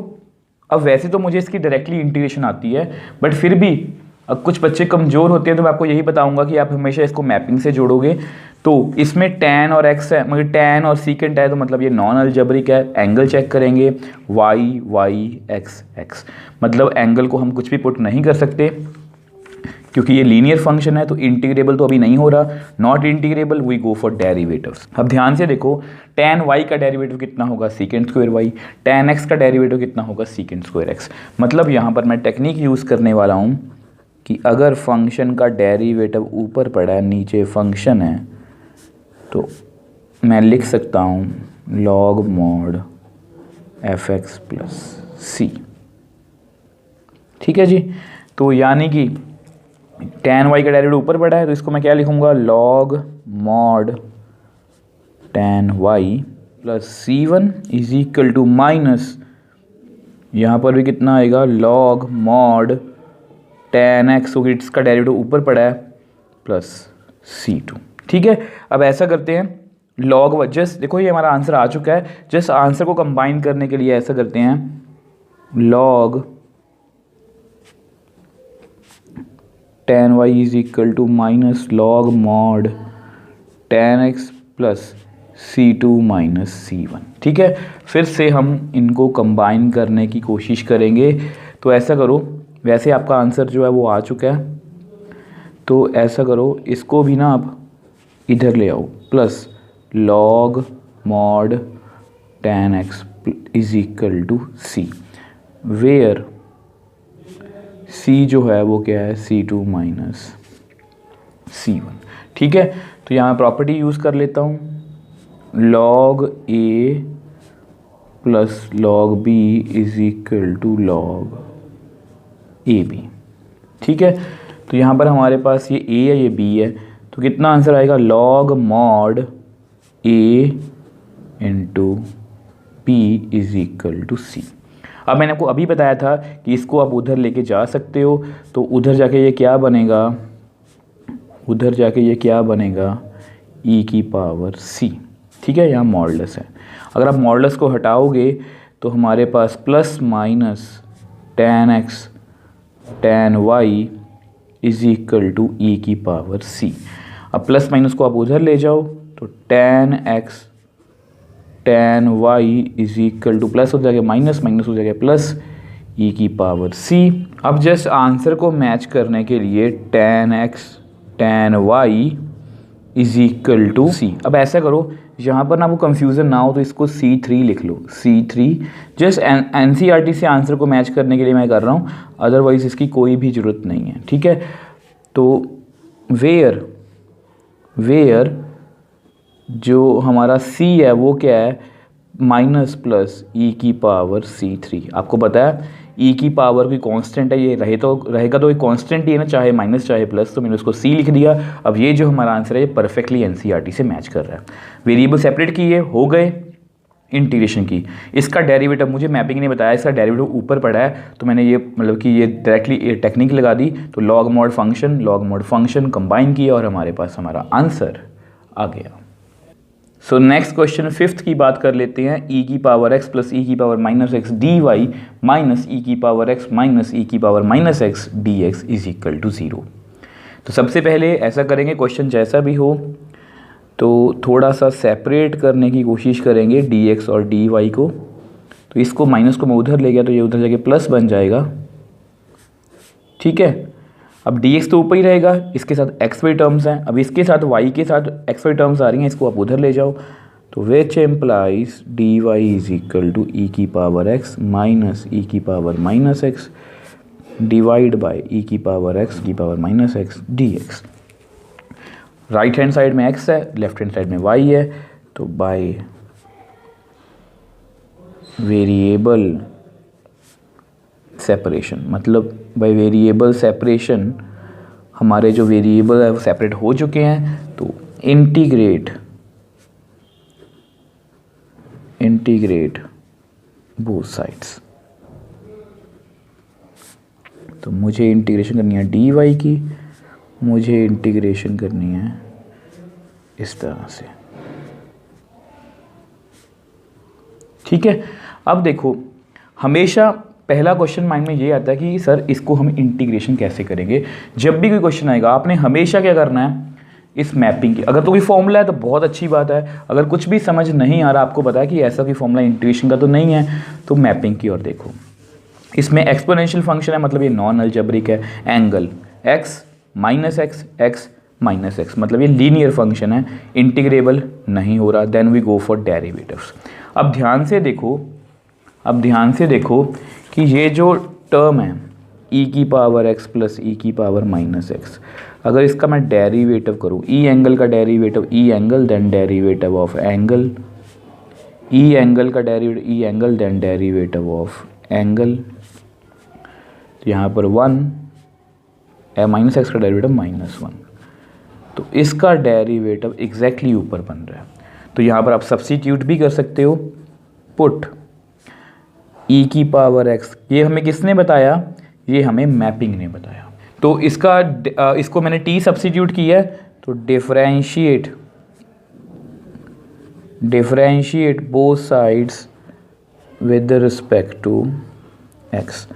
Speaker 1: अब वैसे तो मुझे इसकी डायरेक्टली इंटीग्रेशन आती है, बट फिर भी अब कुछ बच्चे कमज़ोर होते हैं, तो मैं आपको यही बताऊंगा कि आप हमेशा इसको मैपिंग से जोड़ोगे। तो इसमें tan और x है, मगर tan और सीकेंट है, तो मतलब ये नॉन अलजेब्रिक है। एंगल चेक करेंगे, y x x, मतलब एंगल को हम कुछ भी पुट नहीं कर सकते क्योंकि ये लीनियर फंक्शन है। तो इंटीग्रेबल तो अभी नहीं हो रहा, not integrable, we go for derivatives. अब ध्यान से देखो, tan y का डेरिवेटिव कितना होगा, सीकेंड स्क्वायर y, tan x का डेरिवेटिव कितना होगा, सीकेंड स्क्वायर x। मतलब यहाँ पर मैं टेक्निक यूज़ करने वाला हूँ कि अगर फंक्शन का डेरिवेटिव ऊपर पड़ा है, नीचे फंक्शन है, तो मैं लिख सकता हूँ लॉग मॉड fx प्लस सी, ठीक है जी। तो यानी कि tan y का डेरिवेटिव ऊपर पड़ा है, तो इसको मैं क्या लिखूंगा, log mod tan y plus c1 is equal to minus, यहाँ पर भी कितना आएगा, लॉग मॉड tan x, क्योंकि इसका डेरिवेटिव ऊपर पड़ा है, प्लस c2, ठीक है। अब ऐसा करते हैं, लॉग जस्ट देखो ये हमारा आंसर आ चुका है, जस्ट आंसर को कंबाइन करने के लिए ऐसा करते हैं, log tan y is equal to minus log mod tan x plus c2 minus c1, ठीक है। फिर से हम इनको कंबाइन करने की कोशिश करेंगे। तो ऐसा करो, वैसे आपका आंसर जो है वो आ चुका है, तो ऐसा करो, इसको भी ना आप इधर ले आओ, plus log mod tan x is equal to c, where c जो है वो क्या है, c2 माइनस c1, ठीक है। तो यहाँ प्रॉपर्टी यूज़ कर लेता हूँ, log a plus log b is equal to log ab, ठीक है। तो यहाँ पर हमारे पास ये a है, ये b है, तो कितना आंसर आएगा, log mod a into b is equal to c। अब मैंने आपको अभी बताया था कि इसको आप उधर लेके जा सकते हो, तो उधर जाके ये क्या बनेगा, उधर जाके ये क्या बनेगा, e की पावर c, ठीक है। यहाँ मॉडुलस है, अगर आप मॉडुलस को हटाओगे तो हमारे पास plus minus tan x tan y is equal to e की पावर c। अब प्लस माइनस को आप उधर ले जाओ, तो tan x tan y is equal to, plus हो जाएगा माइनस, माइनस हो जाएगा प्लस, ई की पावर सी। अब जस्ट आंसर को मैच करने के लिए tan x tan y is equal to c. अब ऐसा करो, यहाँ पर ना वो कंफ्यूजन ना हो तो इसको C3 लिख लो, C3। जस्ट NCERT से आंसर को मैच करने के लिए मैं कर रहा हूँ, अदरवाइज इसकी कोई भी ज़रूरत नहीं है, ठीक है। तो वेयर जो हमारा C है वो क्या है, माइनस प्लस ई की पावर C3। आपको पता है ई की पावर कोई कांस्टेंट है, ये रहेगा तो एक कांस्टेंट ही है ना, चाहे माइनस चाहे प्लस, तो मैंने उसको C लिख दिया। अब ये जो हमारा आंसर है ये परफेक्टली NCERT से मैच कर रहा है। वेरिएबल सेपरेट किए, हो गए, इंटीग्रेशन की। इसका डेरिवेटिव मुझे मैपिंग ने बताया, इसका डेरिवेटिव ऊपर पड़ा है, तो मैंने ये मतलब कि ये डायरेक्टली टेक्निक लगा दी। तो लॉग मॉड फंक्शन कंबाइन किया और हमारे पास हमारा आंसर आ गया। सो नेक्स्ट क्वेश्चन 5th की बात कर लेते हैं। ई की पावर x प्लस ई की power minus x d Y minus e की पावर x माइनस ई की power minus x D x is equal to 0। तो सबसे पहले ऐसा करेंगे, क्वेश्चन जैसा भी हो तो थोड़ा सा सेपरेट करने की कोशिश करेंगे dx और dy को। तो इसको माइनस को मैं उधर ले गया तो ये उधर जाके प्लस बन जाएगा, ठीक है। अब dx तो ऊपर ही रहेगा, इसके साथ एक्स वाई टर्म्स हैं, अब इसके साथ y के साथ एक्स वाई टर्म्स आ रही हैं, इसको आप उधर ले जाओ। तो which implies d y is equal to e की पावर x माइनस ई की power minus x divide by e की पावर x की power minus x D x. Right hand side में x है, लेफ्ट हैंड साइड में y है, तो बाय वेरिएबल सेपरेशन, मतलब बाय वेरिएबल सेपरेशन हमारे जो वेरिएबल है वो सेपरेट हो चुके हैं। तो इंटीग्रेट बोथ साइड्स। तो मुझे इंटीग्रेशन करनी है डी वाई की, मुझे इंटीग्रेशन करनी है इस तरह से, ठीक है। अब देखो, हमेशा पहला क्वेश्चन माइंड में ये आता है कि सर इसको हम इंटीग्रेशन कैसे करेंगे। जब भी कोई क्वेश्चन आएगा आपने हमेशा क्या करना है, इस मैपिंग की, अगर तो कोई फॉर्मूला है तो बहुत अच्छी बात है, अगर कुछ भी समझ नहीं आ रहा, आपको पता है कि ऐसा कोई फॉर्मूला इंटीग्रेशन का तो नहीं है, तो मैपिंग की ओर देखो। इसमें एक्सपोनेंशियल फंक्शन है, मतलब ये नॉन अलजेब्रिक है। Angle x minus X minus X, मतलब ये लीनियर फंक्शन है, इंटीग्रेबल नहीं हो रहा। Then we go for derivatives. अब ध्यान से देखो कि ये जो टर्म है e की पावर x प्लस ई की पावर माइनस एक्स, अगर इसका मैं डेरिवेटिव करूँ, ई एंगल का derivative e angle then derivative of angle, e angle का derivative e angle then derivative of angle, तो यहाँ पर 1 माइनस एक्स का डेरिवेटिव -1, तो इसका डेरिवेटिव एग्जैक्टली ऊपर बन रहा है। तो यहाँ पर आप सब्स्टिट्यूट भी कर सकते हो, पुट ई की पावर x, ये हमें किसने बताया, ये हमें मैपिंग ने बताया। तो इसको मैंने t सब्स्टिट्यूट किया है, तो differentiate both sides with respect to x।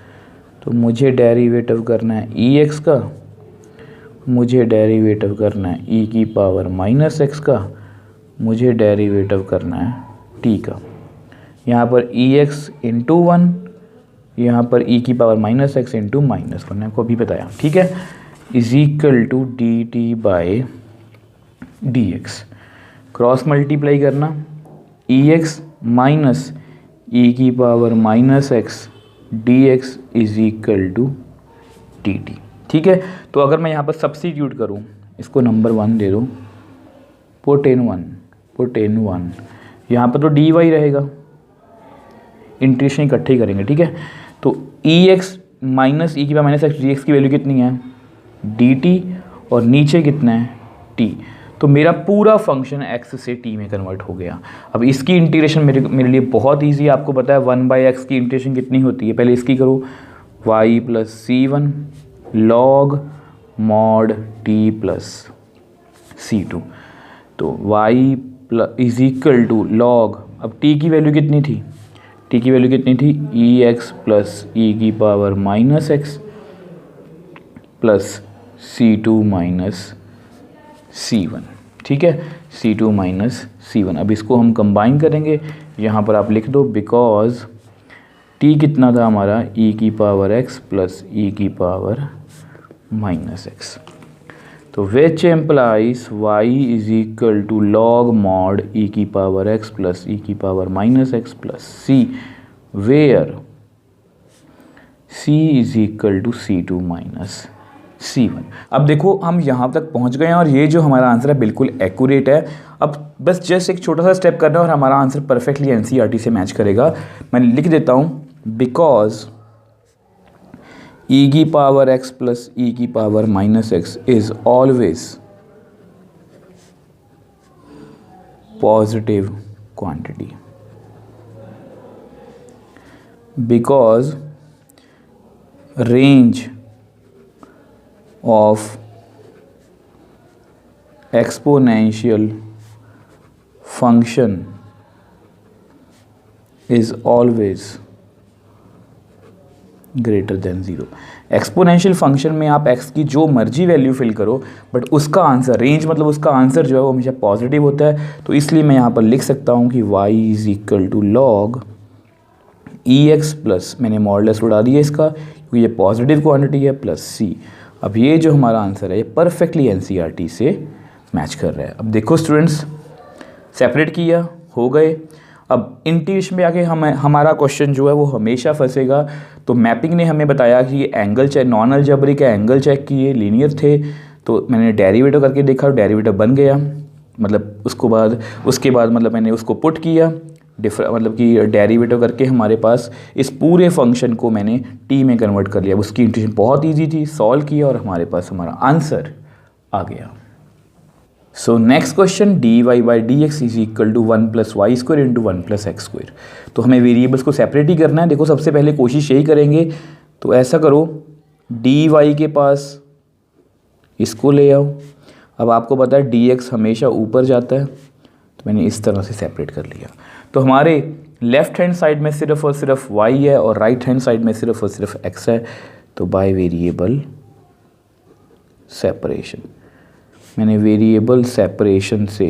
Speaker 1: तो मुझे डेरिवेटिव करना है ex का, मुझे डेरिवेटिव करना है e की पावर माइनस एक्स का, मुझे डेरिवेटिव करना है t का। यहाँ पर ex इंटू 1, यहाँ पर e की पावर माइनस एक्स इंटू -1, मैंने आपको अभी बताया, ठीक है, is equal to d t by D x. Cross multiply करना, ex माइनस ई की power minus x D x is equal to d t, ठीक है। तो अगर मैं यहाँ पर सब्स्टिट्यूट करूँ, इसको नंबर 1 दे दूँ, पुट इन 1, यहाँ पर तो डी वाई रहेगा, इंटीग्रेशन इकट्ठे ही करेंगे, ठीक है। तो ex माइनस ई की power minus x D X की वैल्यू कितनी है, dt, और नीचे कितना है t। तो मेरा पूरा फंक्शन x से t में कन्वर्ट हो गया। अब इसकी इंटीग्रेशन मेरे लिए बहुत ईजी है, आपको पता है 1/x की इंटीग्रेशन कितनी होती है, पहले इसकी करो, y plus c1 log mod t plus c2। तो y plus is equal to log, अब t की वैल्यू कितनी थी, t की वैल्यू कितनी थी, ex प्लस ई की power minus x plus c2 minus c1, ठीक है, c2 माइनस c1। अब इसको हम कंबाइन करेंगे, यहाँ पर आप लिख दो बिकॉज टी कितना था हमारा, ई की पावर एक्स प्लस ई की पावर माइनस एक्स। तो which implies y is equal to log mod e की पावर एक्स प्लस ई की power minus x plus c, where c is equal to c two minus C1। अब देखो हम यहाँ तक पहुँच गए हैं और ये जो हमारा आंसर है बिल्कुल एक्यूरेट है। अब बस जस्ट एक छोटा सा स्टेप करना है और हमारा आंसर परफेक्टली एनसीईआरटी से मैच करेगा। मैं लिख देता हूँ, बिकॉज ई की पावर एक्स प्लस ई की power minus x is always positive quantity, because range of exponential function is always greater than 0। Exponential function में आप x की जो मर्जी वैल्यू फिल करो, बट उसका आंसर, रेंज मतलब उसका आंसर जो है वो हमेशा पॉजिटिव होता है। तो इसलिए मैं यहाँ पर लिख सकता हूँ कि y is equal to log e x plus, मैंने मॉडुलस उड़ा दिया इसका क्योंकि ये पॉजिटिव क्वांटिटी है, प्लस सी। अब ये जो हमारा आंसर है ये परफेक्टली एनसीईआरटी से मैच कर रहा है। अब देखो स्टूडेंट्स, सेपरेट किया, हो गए। अब इंटीग्रेशन में आके हमारा क्वेश्चन जो है वो हमेशा फंसेगा। तो मैपिंग ने हमें बताया कि ये एंगल चेक, नॉन अलजेब्रिक है, एंगल चेक किए, लीनियर थे। तो मैंने डेरिवेटिव करके देखा, डेरिवेटिव बन गया, मतलब उसके बाद मतलब मैंने उसको पुट किया, मतलब कि डेरिवेटिव करके हमारे पास इस पूरे फंक्शन को मैंने टी में कन्वर्ट कर लिया। उसकी इंटीग्रेशन बहुत इजी थी, सॉल्व किया और हमारे पास हमारा आंसर आ गया। So next question, d Y by D x is equal to 1 plus y square into 1 plus x square. तो हमें वेरिएबल्स को सेपरेट ही करना है। देखो सबसे पहले कोशिश यही करेंगे, तो ऐसा करो, डी वाई के पास इसको ले आओ। अब आपको पता है डी एक्स हमेशा ऊपर जाता है, तो मैंने इस तरह से सेपरेट कर लिया। तो हमारे लेफ्ट हैंड साइड में सिर्फ और सिर्फ y है और राइट हैंड साइड में सिर्फ और सिर्फ x है। तो बाय वेरिएबल सेपरेशन, मैंने वेरिएबल सेपरेशन से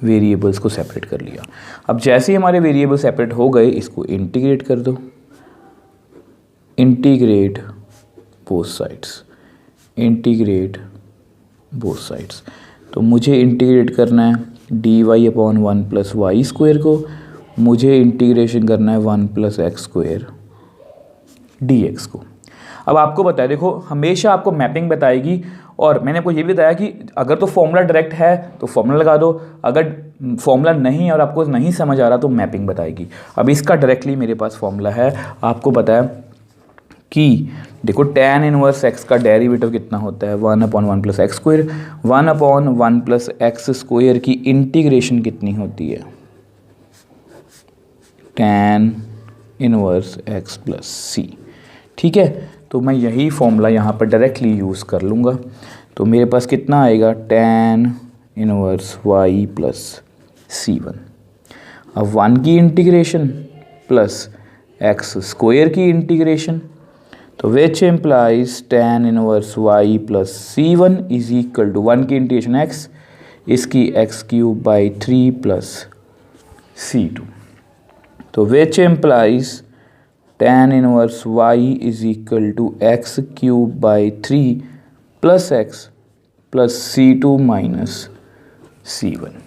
Speaker 1: वेरिएबल्स को सेपरेट कर लिया। अब जैसे ही हमारे वेरिएबल सेपरेट हो गए, इसको इंटीग्रेट कर दो, integrate both sides, integrate both sides. तो मुझे इंटीग्रेट करना है D Y upon 1 plus y square को, मुझे इंटीग्रेशन करना है 1 plus x square d x को। अब आपको बताया, देखो हमेशा आपको मैपिंग बताएगी, और मैंने आपको ये भी बताया कि अगर तो फॉर्मूला डायरेक्ट है तो फॉर्मूला लगा दो, अगर फॉर्मूला नहीं है और आपको नहीं समझ आ रहा तो मैपिंग बताएगी। अब इसका डायरेक्टली मेरे पास फॉर्मूला है, आपको बताया कि देखो tan इनवर्स x का डेरिवेटिव कितना होता है, 1 upon 1 plus x square. 1 upon 1 plus x square की इंटीग्रेशन कितनी होती है, tan इनवर्स x प्लस सी। ठीक है, तो मैं यही फॉर्मूला यहाँ पर डायरेक्टली यूज़ कर लूँगा। तो मेरे पास कितना आएगा, tan inverse y plus C1। अब 1 की इंटीग्रेशन प्लस x स्क्वायर की इंटीग्रेशन, तो which implies tan inverse y plus C1 is equal to 1 की इंटीग्रेशन x, इसकी x cube by 3 plus C2। तो which implies tan inverse y is equal to x cube by 3 plus x plus C2 minus C1।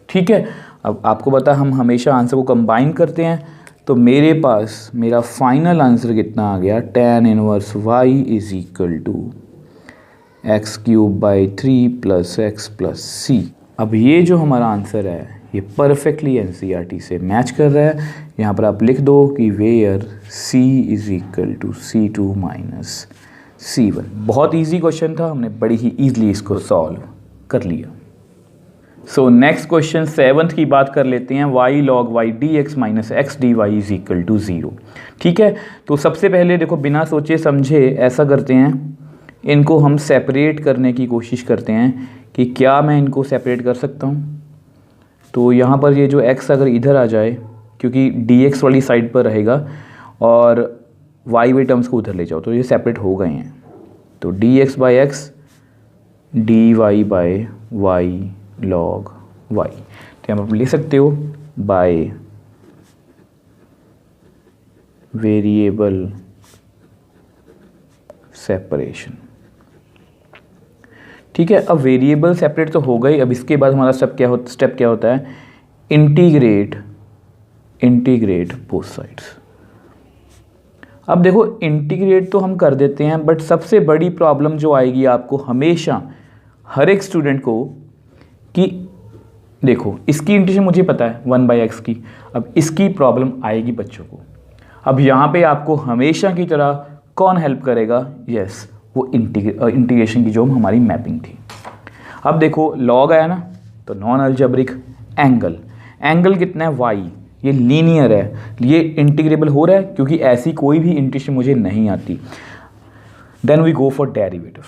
Speaker 1: ठीक है, अब आपको पता हम हमेशा आंसर को कंबाइन करते हैं। तो मेरे पास मेरा फाइनल आंसर कितना आ गया, tan inverse y is equal to x cube by 3 plus x plus सी। अब ये जो हमारा आंसर है ये परफेक्टली एनसीईआरटी से मैच कर रहा है। यहाँ पर आप लिख दो कि where c is equal to C2 minus C1। बहुत इजी क्वेश्चन था, हमने बड़ी ही ईजिली इसको सॉल्व कर लिया। सो नेक्स्ट क्वेश्चन 7th की बात कर लेते हैं, y log y dx minus x d y is equal to 0। ठीक है, तो सबसे पहले देखो बिना सोचे समझे ऐसा करते हैं, इनको हम सेपरेट करने की कोशिश करते हैं कि क्या मैं इनको सेपरेट कर सकता हूँ। तो यहाँ पर ये जो x अगर इधर आ जाए, क्योंकि dx वाली साइड पर रहेगा, और y वाई टर्म्स को उधर ले जाओ, तो ये सेपरेट हो गए हैं। तो dx by x d Y by y log y, तो यहाँ पर लिख सकते हो बाय वेरिएबल सेपरेशन। ठीक है, अब वेरिएबल सेपरेट तो हो गई। अब इसके बाद हमारा स्टेप क्या होता है, इंटीग्रेट बोथ साइड्स। अब देखो इंटीग्रेट तो हम कर देते हैं, बट सबसे बड़ी प्रॉब्लम जो आएगी आपको हमेशा हर एक स्टूडेंट को, कि देखो इसकी इंटीग्रेशन मुझे पता है 1/x की, अब इसकी प्रॉब्लम आएगी बच्चों को। अब यहाँ पे आपको हमेशा की तरह कौन हेल्प करेगा, यस वो इंटीग्रेशन की जो हमारी मैपिंग थी। अब देखो लॉग आया ना, तो नॉन अलजेब्रिक एंगल कितना है, y, ये लीनियर है, ये इंटीग्रेबल हो रहा है क्योंकि ऐसी कोई भी इंटीग्रेशन मुझे नहीं आती। Then we go for derivative.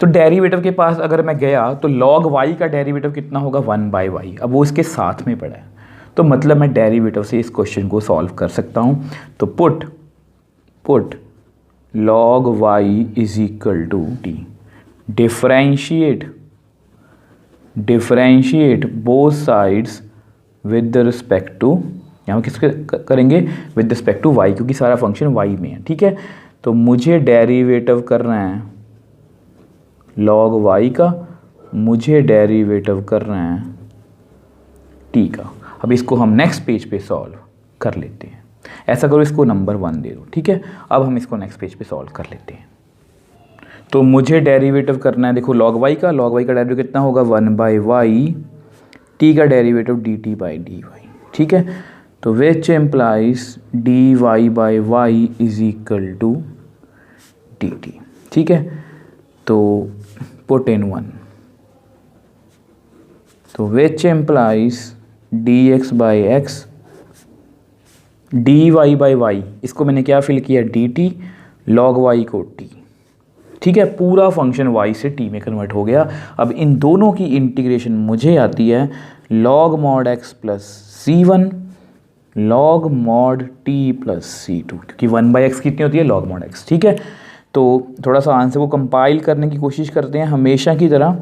Speaker 1: तो डेरिवेटिव के पास अगर मैं गया तो log y का डेरिवेटिव कितना होगा, 1/y। अब वो इसके साथ में पड़ा है, तो मतलब मैं डेरिवेटिव से इस क्वेश्चन को सॉल्व कर सकता हूँ। तो put log y is equal to t, differentiate both sides with the respect to, यहाँ किसके करेंगे, विद रिस्पेक्ट टू y, क्योंकि सारा फंक्शन y में है। ठीक है, तो मुझे डेरिवेटिव करना है log y का, मुझे डेरिवेटिव करना है t का। अब इसको हम नेक्स्ट पेज पे सॉल्व कर लेते हैं। ऐसा करो, इसको नंबर 1 दे दो। ठीक है, अब हम इसको नेक्स्ट पेज पे सॉल्व कर लेते हैं। तो मुझे डेरिवेटिव करना है, देखो log y का डेरिवेटिव कितना होगा, 1/y, t का डेरिवेटिव dt/dy। ठीक है, तो which implies dy/y is equal to dt। ठीक है, तो पुट इन 1, तो विच इम्प्लाइज dx/x, dy/y, इसको मैंने क्या फिल किया, dt, log y को t। ठीक है, पूरा फंक्शन y से t में कन्वर्ट हो गया। अब इन दोनों की इंटीग्रेशन मुझे आती है log mod x plus c1 log mod t plus c2, क्योंकि 1/x कितनी होती है, log mod x। ठीक है, तो थोड़ा सा आंसर को कंपाइल करने की कोशिश करते हैं हमेशा की तरह।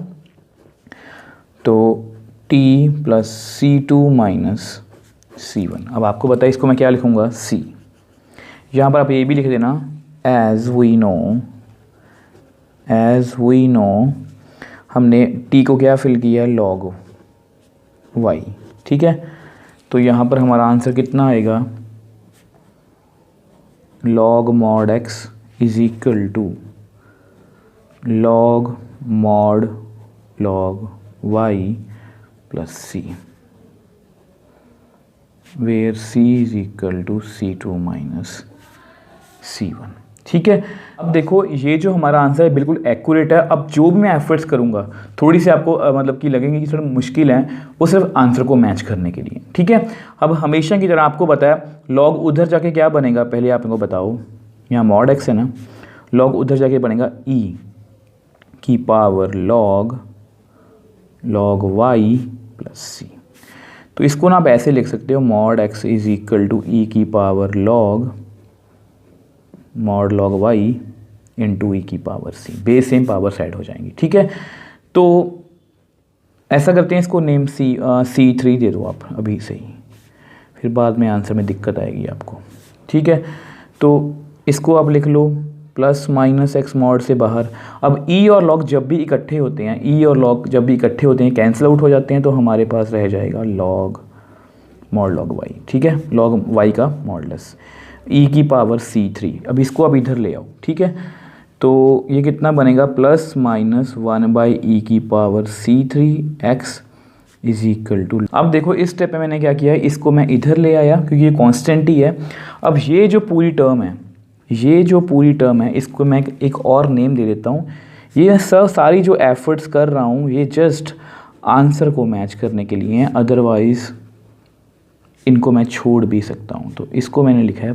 Speaker 1: तो t plus c2 minus c1। अब आपको बताइए इसको मैं क्या लिखूँगा, c। यहाँ पर आप ये भी लिख देना, एज वी नो हमने t को क्या फिल किया, log y। ठीक है, तो यहाँ पर हमारा आंसर कितना आएगा, log mod x is equal to log mod log y plus c, where c is equal to c2 minus c1। ठीक है, अब देखो ये जो हमारा आंसर है बिल्कुल एक्यूरेट है। अब जो भी मैं एफर्ट्स करूँगा थोड़ी सी आपको मतलब कि लगेंगे कि थोड़ा मुश्किल है, वो सिर्फ आंसर को मैच करने के लिए। ठीक है, अब हमेशा की तरह आपको बताया log उधर जाके क्या बनेगा, पहले आप इनको बताओ, यहाँ mod x है ना, log उधर जाके बनेगा e की power log y plus c। तो इसको ना आप ऐसे लिख सकते हो, mod x is equal to e की power mod log y into e की power c, base same power side हो जाएंगी। ठीक है, तो ऐसा करते हैं, इसको नेम c3 दे दो आप अभी से ही, फिर बाद में आंसर में दिक्कत आएगी आपको। ठीक है, तो इसको आप लिख लो प्लस माइनस एक्स मॉड से बाहर। अब e और log जब भी इकट्ठे होते हैं, e और log जब भी इकट्ठे होते हैं कैंसिल आउट हो जाते हैं, तो हमारे पास रह जाएगा log mod log y। ठीक है, log y का मॉडुलस e की पावर c3। अब इसको आप इधर ले आओ। ठीक है, तो ये कितना बनेगा, प्लस माइनस 1/e की power c3 x is equal to. अब देखो इस स्टेप में मैंने क्या किया है, इसको मैं इधर ले आया क्योंकि ये कांस्टेंट ही है। अब ये जो पूरी टर्म है, इसको मैं एक और नेम दे देता हूँ। ये सारी जो एफर्ट्स कर रहा हूँ ये जस्ट आंसर को मैच करने के लिए हैं, अदरवाइज़ इनको मैं छोड़ भी सकता हूँ। तो इसको मैंने लिखा है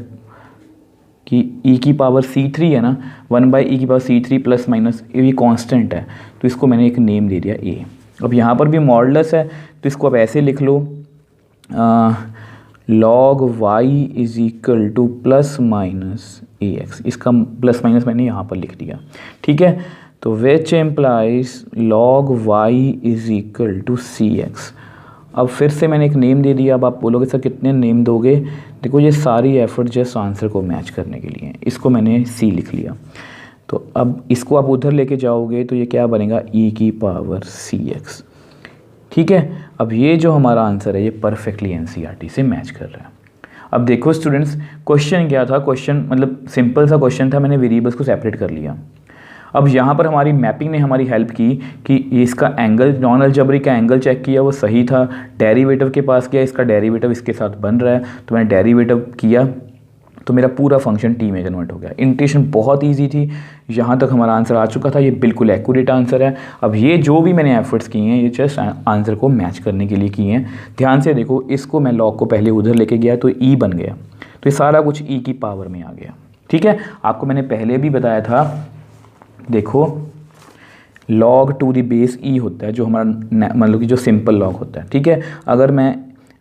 Speaker 1: कि e की पावर c3 है ना, 1/e की पावर c3 प्लस माइनस ये कांस्टेंट है, तो इसको मैंने एक नेम दे दिया a। अब यहाँ पर भी मॉडुलस है, तो इसको आप ऐसे लिख लो, log y is equal to plus minus ax। इसका प्लस माइनस मैंने यहाँ पर लिख दिया। ठीक है, तो which implies log y is equal to cx। अब फिर से मैंने एक नेम दे दिया। अब आप बोलोगे सर कितने नेम दोगे? देखो ये सारी एफर्ट जस्ट आंसर को मैच करने के लिए, इसको मैंने सी लिख लिया। तो अब इसको आप उधर लेके जाओगे तो ये क्या बनेगा, ई की पावर सी एक्स। ठीक है, अब ये जो हमारा आंसर है ये परफेक्टली एनसीईआरटी से मैच कर रहा है। अब देखो स्टूडेंट्स, क्वेश्चन क्या था, क्वेश्चन मतलब सिंपल सा क्वेश्चन था, मैंने वेरिएबल्स को सेपरेट कर लिया। अब यहाँ पर हमारी मैपिंग ने हमारी हेल्प की कि इसका एंगल, नॉन अलजेब्रिक का एंगल चेक किया, वो सही था। डेरिवेटिव के पास गया, इसका डेरिवेटिव इसके साथ बन रहा है, तो मैंने डेरिवेटिव किया तो मेरा पूरा फंक्शन टी में कन्वर्ट हो गया। इंटीग्रेशन बहुत इजी थी, यहाँ तक हमारा आंसर आ चुका था, ये बिल्कुल एक्यूरेट आंसर है। अब ये जो भी मैंने एफर्ट्स किए हैं ये जस्ट आंसर को मैच करने के लिए किए हैं। ध्यान से देखो, इसको मैं लॉग को पहले उधर लेके गया तो ई बन गया, तो ये सारा कुछ ई की पावर में आ गया। ठीक है, आपको मैंने पहले भी बताया था, देखो log टू द बेस ई होता है जो हमारा मतलब कि जो सिंपल लॉग होता है। ठीक है, अगर मैं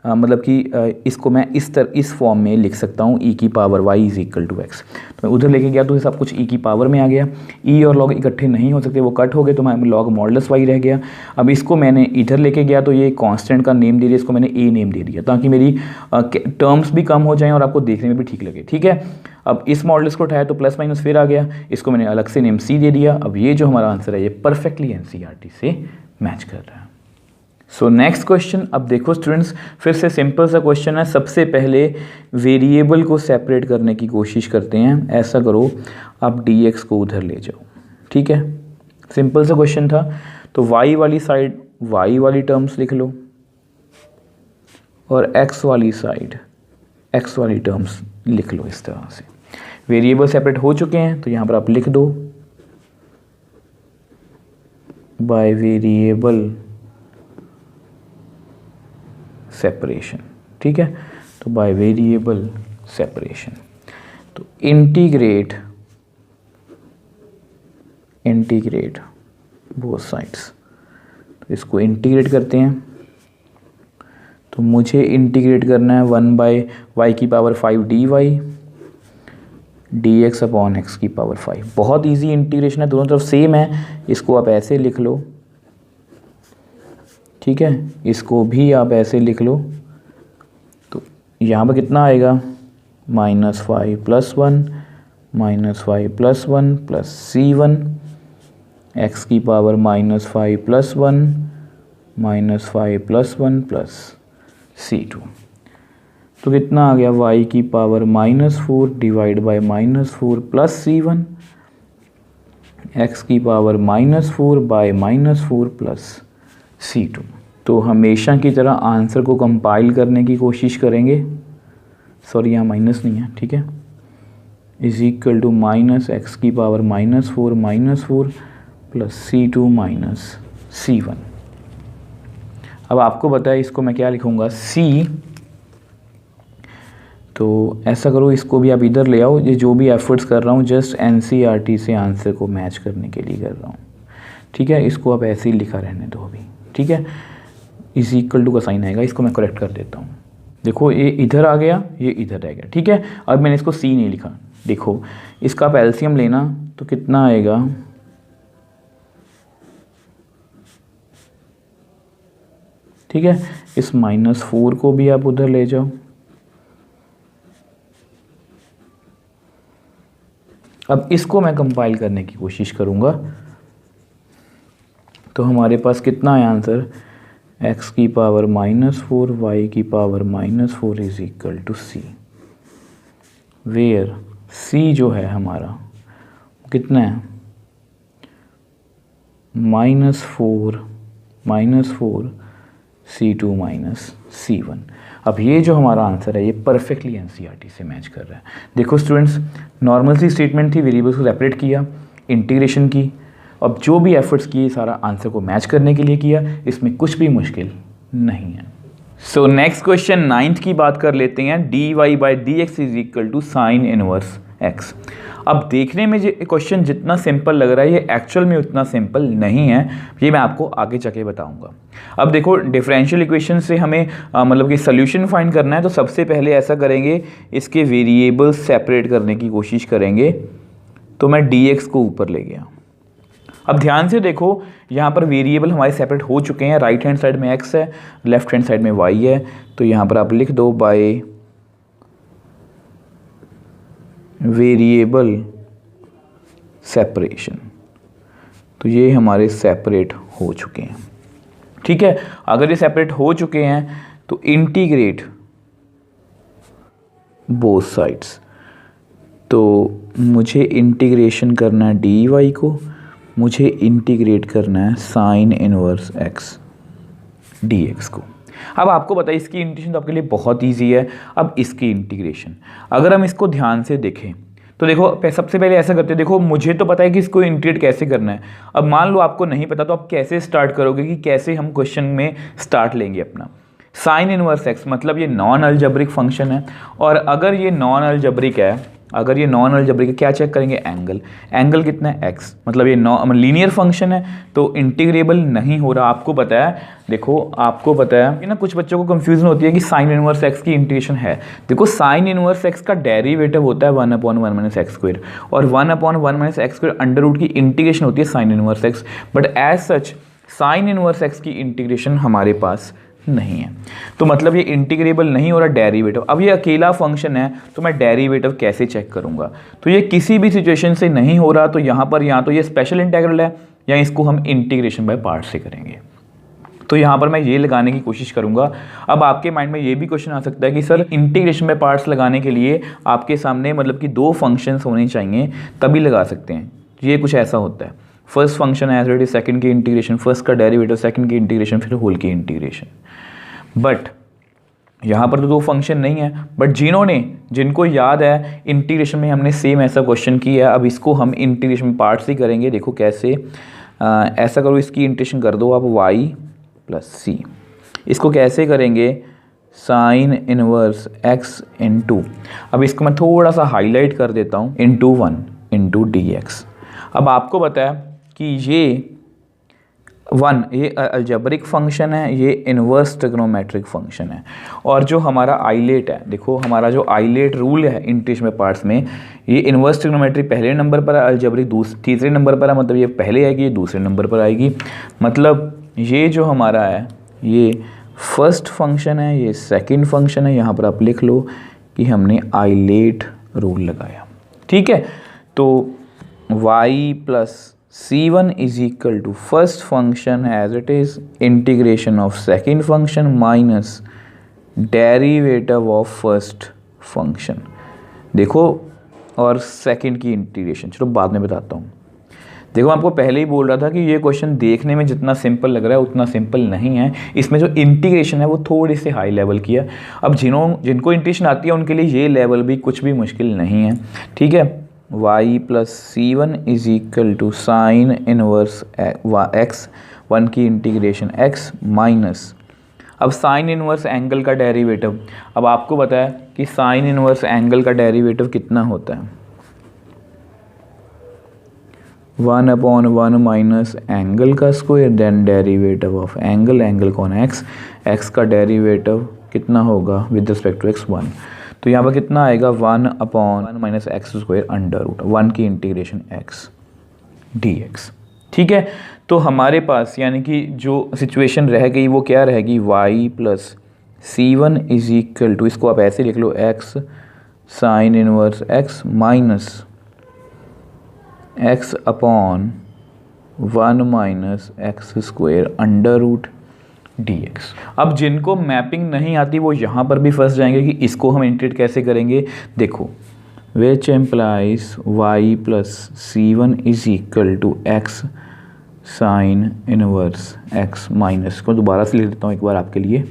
Speaker 1: मतलब कि इसको मैं इस फॉर्म में लिख सकता हूँ, ई की power y is equal to x. तो मैं उधर लेके गया तो ये सब कुछ ई की पावर में आ गया। ई और लॉग इकट्ठे नहीं हो सकते, वो कट हो गए, तो मैं लॉग मॉडुलस वाई रह गया। अब इसको मैंने इधर लेके गया तो ये कांस्टेंट का नेम दे दिया, इसको मैंने ए नेम दे दिया ताकि मेरी टर्म्स भी कम हो जाएं और आपको देखने में भी ठीक लगे। ठीक है, अब इस मॉडुलस को उठाया तो प्लस माइनस फिर आ गया, इसको मैंने अलग से नेम सी दे दिया। अब ये जो हमारा आंसर है ये परफेक्टली एनसीईआरटी से मैच कर रहा है। सो नेक्स्ट क्वेश्चन, अब देखो स्टूडेंट्स, फिर से सिंपल सा क्वेश्चन है। सबसे पहले वेरिएबल को सेपरेट करने की कोशिश करते हैं। ऐसा करो, आप dx को उधर ले जाओ। ठीक है, सिंपल सा क्वेश्चन था। तो y वाली साइड y वाली टर्म्स लिख लो और x वाली साइड x वाली टर्म्स लिख लो। इस तरह से वेरिएबल सेपरेट हो चुके हैं, तो यहाँ पर आप लिख दो बाय वेरिएबल सेपरेशन। ठीक है, तो बाय वेरिएबल सेपरेशन, तो इंटीग्रेट बोथ साइड्स। तो इसको इंटीग्रेट करते हैं, तो मुझे इंटीग्रेट करना है 1 बाय वाई की power 5 d y d x upon x की पावर 5। बहुत इजी इंटीग्रेशन है, दोनों तरफ सेम है। इसको आप ऐसे लिख लो, ठीक है, इसको भी आप ऐसे लिख लो। तो यहाँ पर कितना आएगा, -5 + 1 -5 + 1 प्लस C1 एक्स की पावर -5 + 1 -5 + 1 प्लस C2। तो कितना आ गया, y की power -4 divide by -4 plus C1 x की पावर -4 बाय -4 प्लस C2। तो हमेशा की तरह आंसर को कंपाइल करने की कोशिश करेंगे। सॉरी, यहाँ माइनस नहीं है, ठीक है, इज इक्वल टू -x की power -4 plus C2 minus C1। अब आपको पता है इसको मैं क्या लिखूँगा, C। तो ऐसा करो, इसको भी आप इधर ले आओ। ये जो भी एफर्ट्स कर रहा हूँ जस्ट एनसीईआरटी से आंसर को मैच करने के लिए कर रहा हूँ। ठीक है, इसको आप ऐसे ही लिखा रहने दो अभी। ठीक है, इज इक्वल टू का साइन आएगा, इसको मैं करेक्ट कर देता हूँ। देखो ये इधर आ गया, ये इधर रह गया। ठीक है, अब मैंने इसको सी नहीं लिखा। देखो इसका आप एलसीएम लेना तो कितना आएगा, ठीक है, इस -4 को भी आप उधर ले जाओ। अब इसको मैं कंपाइल करने की कोशिश करूँगा, तो हमारे पास कितना है आंसर, x की पावर -4 y की power -4 is equal to C, where C जो है हमारा कितना है, -4 C2 माइनस C1। अब ये जो हमारा आंसर है ये परफेक्टली एनसीईआरटी से मैच कर रहा है। देखो स्टूडेंट्स, नॉर्मल सी स्टेटमेंट थी, वेरिएबल्स को सेपरेट किया, इंटीग्रेशन की, अब जो भी एफर्ट्स किए सारा आंसर को मैच करने के लिए किया, इसमें कुछ भी मुश्किल नहीं है। सो नेक्स्ट क्वेश्चन 9th की बात कर लेते हैं। dy/dx is equal to sine inverse x। अब देखने में ये क्वेश्चन जितना सिंपल लग रहा है ये एक्चुअल में उतना सिंपल नहीं है, ये मैं आपको आगे चल के बताऊंगा। अब देखो डिफरेंशियल इक्वेशन से हमें मतलब कि सोल्यूशन फाइंड करना है, तो सबसे पहले ऐसा करेंगे, इसके वेरिएबल्स सेपरेट करने की कोशिश करेंगे। तो मैं dx को ऊपर ले गया, अब ध्यान से देखो, यहाँ पर वेरिएबल हमारे सेपरेट हो चुके हैं, राइट हैंड साइड में x है, लेफ्ट हैंड साइड में y है, तो यहाँ पर आप लिख दो बाय वेरिएबल सेपरेशन। तो ये हमारे सेपरेट हो चुके हैं, ठीक है। अगर ये सेपरेट हो चुके हैं तो इंटीग्रेट बोथ साइड्स, तो मुझे इंटीग्रेशन करना है डी वाई को, मुझे इंटीग्रेट करना है sine inverse x D x को। अब आपको बताइए इसकी इंटीग्रेशन तो आपके लिए बहुत ईजी है। अब इसकी इंटीग्रेशन अगर हम इसको ध्यान से देखें तो देखो, सबसे पहले ऐसा करते हैं, देखो मुझे तो पता है कि इसको इंटीग्रेट कैसे करना है। अब मान लो आपको नहीं पता, तो आप कैसे स्टार्ट करोगे कि कैसे हम क्वेश्चन में स्टार्ट लेंगे अपना। साइन इनवर्स एक्स मतलब ये नॉन अलजेब्रिक फंक्शन है, और अगर ये नॉन अलजेब्रिक है, अगर ये नॉन अलजेब्रिक है, क्या चेक करेंगे? एंगल। एंगल कितना है? एक्स। मतलब ये लीनियर फंक्शन है तो इंटीग्रेबल नहीं हो रहा। आपको पता है, देखो आपको पता है कि ना, कुछ बच्चों को कंफ्यूजन होती है कि साइन इनवर्स एक्स की इंटीग्रेशन है। देखो साइन इनवर्स एक्स का डेरिवेटिव होता है 1/1 - x², और 1/1 - x² अंडर रूट की इंटीग्रेशन होती है sine inverse x. But as such sine inverse x की इंटीग्रेशन हमारे पास नहीं है, तो मतलब ये इंटीग्रेबल नहीं हो रहा डेरिवेटिव। अब ये अकेला फंक्शन है तो मैं डेरिवेटिव कैसे चेक करूंगा? तो ये किसी भी सिचुएशन से नहीं हो रहा, तो यहाँ पर या तो ये स्पेशल इंटीग्रल है या इसको हम इंटीग्रेशन बाय पार्ट से करेंगे। तो यहाँ पर मैं ये लगाने की कोशिश करूंगा। अब आपके माइंड में ये भी क्वेश्चन आ सकता है कि सर इंटीग्रेशन बाय पार्ट्स लगाने के लिए आपके सामने मतलब कि 2 फंक्शंस होने चाहिए तभी लगा सकते हैं। ये कुछ ऐसा होता है, first function as it is, second की इंटीग्रेशन, फर्स्ट का डेरिवेटिव, सेकंड की इंटीग्रेशन, फिर होल की इंटीग्रेशन। बट यहाँ पर तो 2 फंक्शन नहीं है, बट जिनको याद है इंटीग्रेशन में हमने सेम ऐसा क्वेश्चन किया है। अब इसको हम इंटीग्रेशन पार्ट्स ही करेंगे। देखो कैसे, ऐसा करो, इसकी इंटीग्रेशन कर दो आप y + c। इसको कैसे करेंगे? साइन इनवर्स x × अब इसको मैं थोड़ा सा हाईलाइट कर देता हूँ, ×1 × dx। अब आपको पता है कि ये ये अलजेब्रिक फंक्शन है, ये इन्वर्स ट्रिग्नोमेट्रिक फंक्शन है, और जो हमारा आइलेट है, देखो हमारा जो आइलेट रूल है इंटीग्रेशन बाय पार्ट्स में, ये इन्वर्स ट्रिग्नोमेट्री पहले नंबर पर है, अलजेब्रिक तीसरे नंबर पर है। मतलब ये पहले आएगी, ये दूसरे नंबर पर आएगी। मतलब ये जो हमारा है ये फर्स्ट फंक्शन है, ये सेकंड फंक्शन है। यहाँ पर आप लिख लो कि हमने आइलेट रूल लगाया, ठीक है। तो y + c1 = first function as it is, integration of second function minus derivative of first function. देखो, और सेकंड की इंटीग्रेशन चलो बाद में बताता हूँ। देखो मैं आपको पहले ही बोल रहा था कि ये क्वेश्चन देखने में जितना सिंपल लग रहा है उतना सिंपल नहीं है। इसमें जो इंटीग्रेशन है वो थोड़ी सी हाई लेवल की है। अब जिनको इंटीग्रेशन आती है उनके लिए ये लेवल भी कुछ भी मुश्किल नहीं है, ठीक है। y + c1 = sign inverse x, 1 की इंटीग्रेशन x माइनस, अब साइन इनवर्स एंगल का डेरिवेटिव। अब आपको पता है कि साइन इनवर्स एंगल का डेरिवेटिव कितना होता है? 1/1 - एंगल का square, then derivative of angle. Angle कौन है? x का डेरिवेटिव कितना होगा विद रिस्पेक्ट टू x? 1। तो यहाँ पर कितना आएगा? 1/1 - x² अंडर रूट 1 की इंटीग्रेशन x dx, ठीक है। तो हमारे पास यानी कि जो सिचुएशन रह गई वो क्या रहेगी? y + c1 = इसको आप ऐसे लिख लो, x sine inverse x minus x/1 - x² under root dx। अब जिनको मैपिंग नहीं आती वो यहाँ पर भी फंस जाएंगे कि इसको हम इंटीग्रेट कैसे करेंगे। देखो, which implies y + c1 = x sine inverse x minus, को दोबारा से लिख देता हूँ एक बार आपके लिए,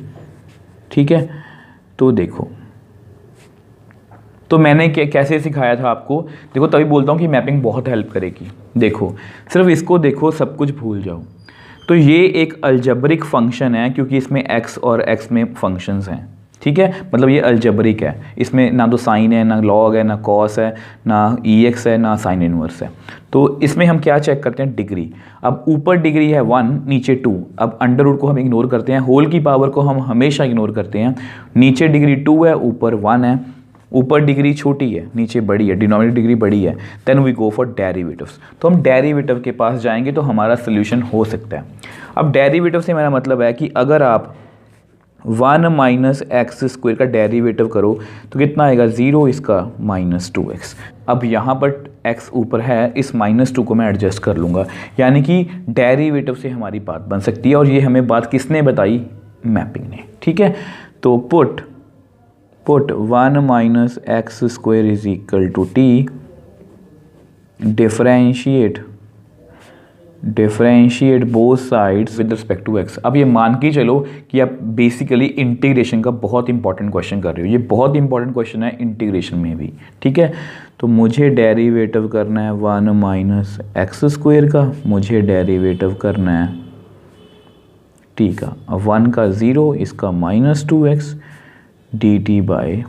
Speaker 1: ठीक है। तो देखो, तो मैंने कैसे सिखाया था आपको, देखो तभी बोलता हूँ कि मैपिंग बहुत हेल्प करेगी। देखो सिर्फ इसको देखो, सब कुछ भूल जाओ। तो ये एक अलजेब्रिक फंक्शन है क्योंकि इसमें x और x में फंक्शंस हैं, ठीक है। मतलब ये अलजेब्रिक है, इसमें ना तो साइन है, ना लॉग है, ना कॉस है, ना ex है, ना साइन इनवर्स है। तो इसमें हम क्या चेक करते हैं? डिग्री। अब ऊपर डिग्री है 1, नीचे 2। अब अंडर रूट को हम इग्नोर करते हैं, होल की पावर को हम हमेशा इग्नोर करते हैं। नीचे डिग्री 2 है, ऊपर 1 है। ऊपर डिग्री छोटी है नीचे बड़ी है, डिनोमिनेटर डिग्री बड़ी है, then we go for derivatives. तो हम डेरिवेटिव के पास जाएंगे तो हमारा सोल्यूशन हो सकता है। अब डेरिवेटिव से मेरा मतलब है कि अगर आप 1 माइनस एक्स स्क्वायर का डेरिवेटिव करो तो कितना आएगा 0, इसका -2x। अब यहाँ पर x ऊपर है, इस -2 को मैं एडजस्ट कर लूँगा, यानी कि डेरिवेटिव से हमारी बात बन सकती है। और ये हमें बात किसने बताई? मैपिंग ने। ठीक है, तो put 1 minus x square is equal to t, differentiate both sides with respect to x. अब ये मान के चलो कि आप बेसिकली इंटीग्रेशन का बहुत इंपॉर्टेंट क्वेश्चन कर रहे हो, ये बहुत इंपॉर्टेंट क्वेश्चन है इंटीग्रेशन में भी। ठीक है, तो मुझे डेरिवेटिव करना है 1 माइनस एक्स स्क्वायर का, मुझे डेरिवेटिव करना है टी का, 1 का 0, इसका -2x dt बाई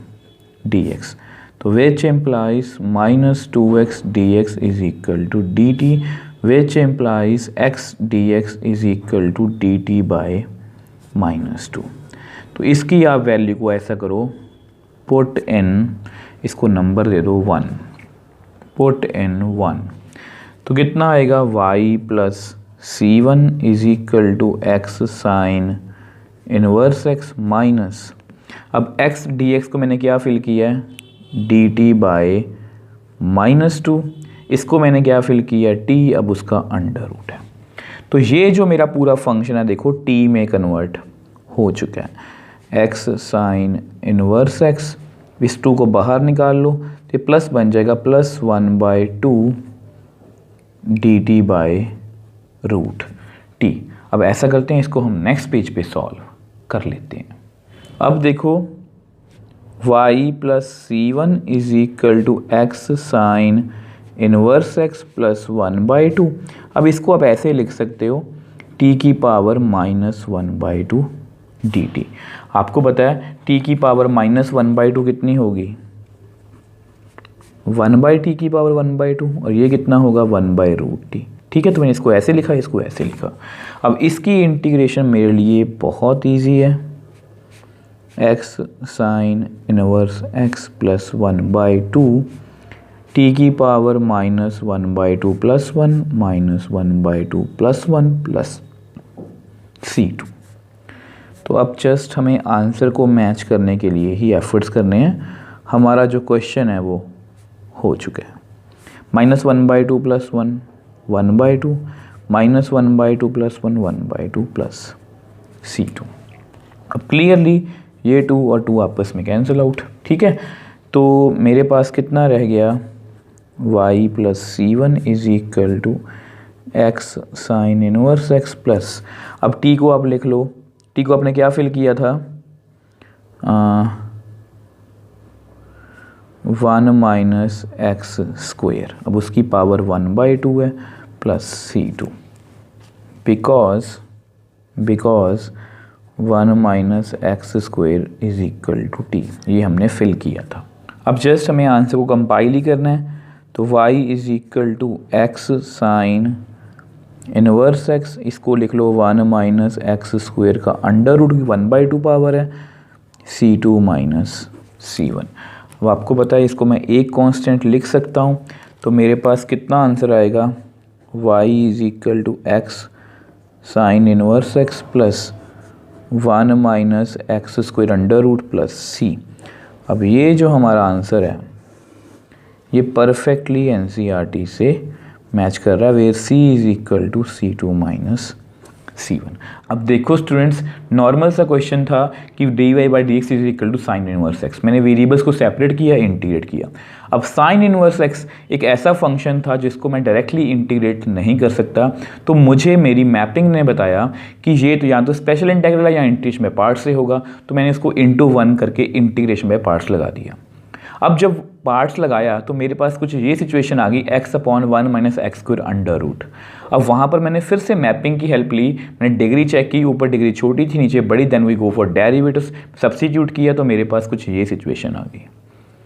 Speaker 1: dx। तो which implies -2x dx is equal to dt, which implies x dx is equal to dt by -2। तो इसकी आप वैल्यू को ऐसा करो, पुट इन, इसको नंबर दे दो 1, पुट इन 1, तो कितना आएगा y plus c1 is equal to x sine inverse x minus, अब x dx को मैंने क्या फिल किया है? dt बाय -2, इसको मैंने क्या फिल किया? t, अब उसका अंडर रूट है। तो ये जो मेरा पूरा फंक्शन है देखो t में कन्वर्ट हो चुका है। x साइन इनवर्स x, इस 2 को बाहर निकाल लो तो प्लस बन जाएगा +1/2 dt बाय रूट t। अब ऐसा करते हैं, इसको हम नेक्स्ट पेज पे सॉल्व कर लेते हैं। अब देखो y plus c1 is equal to x sine inverse x plus 1/2। अब इसको आप ऐसे लिख सकते हो t की पावर -1/2 dt। आपको पता है t की पावर -1/2 कितनी होगी? 1/t की पावर 1/2, और ये कितना होगा? 1/√t। ठीक है, तो मैंने इसको ऐसे लिखा, इसको ऐसे लिखा। अब इसकी इंटीग्रेशन मेरे लिए बहुत ईजी है, x sine inverse x plus 1/2 t की power -1/2 plus 1 -1/2 plus 1 plus c2। तो अब जस्ट हमें आंसर को मैच करने के लिए ही एफर्ट्स करने हैं। हमारा जो क्वेश्चन है वो हो चुका है, -1/2 प्लस 1 1/2, -1/2 प्लस 1 1/2 प्लस c2। अब क्लियरली ये 2 और 2 आपस में कैंसिल आउट। ठीक है, तो मेरे पास कितना रह गया? y plus c1 is equal to x sine inverse x plus, अब t को आप लिख लो, t को आपने क्या फिल किया था? 1 माइनस एक्स स्क्वायर, अब उसकी पावर 1/2 है plus c2, because 1 minus x square is equal to t, ये हमने फिल किया था। अब जस्ट हमें आंसर को कंपाइल ही करना है, तो y is equal to x sine inverse x, इसको लिख लो 1 माइनस एक्स स्क्वायर का अंडर रूट, 1/2 पावर है, c2 माइनस c1। अब आपको पता है इसको मैं एक कांस्टेंट लिख सकता हूँ, तो मेरे पास कितना आंसर आएगा? y is equal to x sine inverse x plus 1 minus x square under root plus c। अब ये जो हमारा आंसर है ये परफेक्टली एनसीईआरटी से मैच कर रहा है, where c is equal to c2 minus c1। अब देखो स्टूडेंट्स, नॉर्मल सा क्वेश्चन था कि dy/dx is equal to sine inverse x, मैंने वेरिएबल्स को सेपरेट किया, इंटीग्रेट किया। अब साइन इनवर्स x एक ऐसा फंक्शन था जिसको मैं डायरेक्टली इंटीग्रेट नहीं कर सकता, तो मुझे मेरी मैपिंग ने बताया कि ये तो या तो स्पेशल इंटीग्रल है या इंटीग्रेशन बाय पार्ट्स से होगा, तो मैंने इसको इंटू 1 करके इंटीग्रेशन बाय पार्ट्स लगा दिया। अब जब पार्ट्स लगाया तो मेरे पास कुछ ये सिचुएशन आ गई, x/1 minus x square under root. अब वहाँ पर मैंने फिर से मैपिंग की हेल्प ली, मैंने डिग्री चेक की, ऊपर डिग्री छोटी थी नीचे बड़ी, then we go for derivatives, substitute किया तो मेरे पास कुछ ये सिचुएशन आ गई।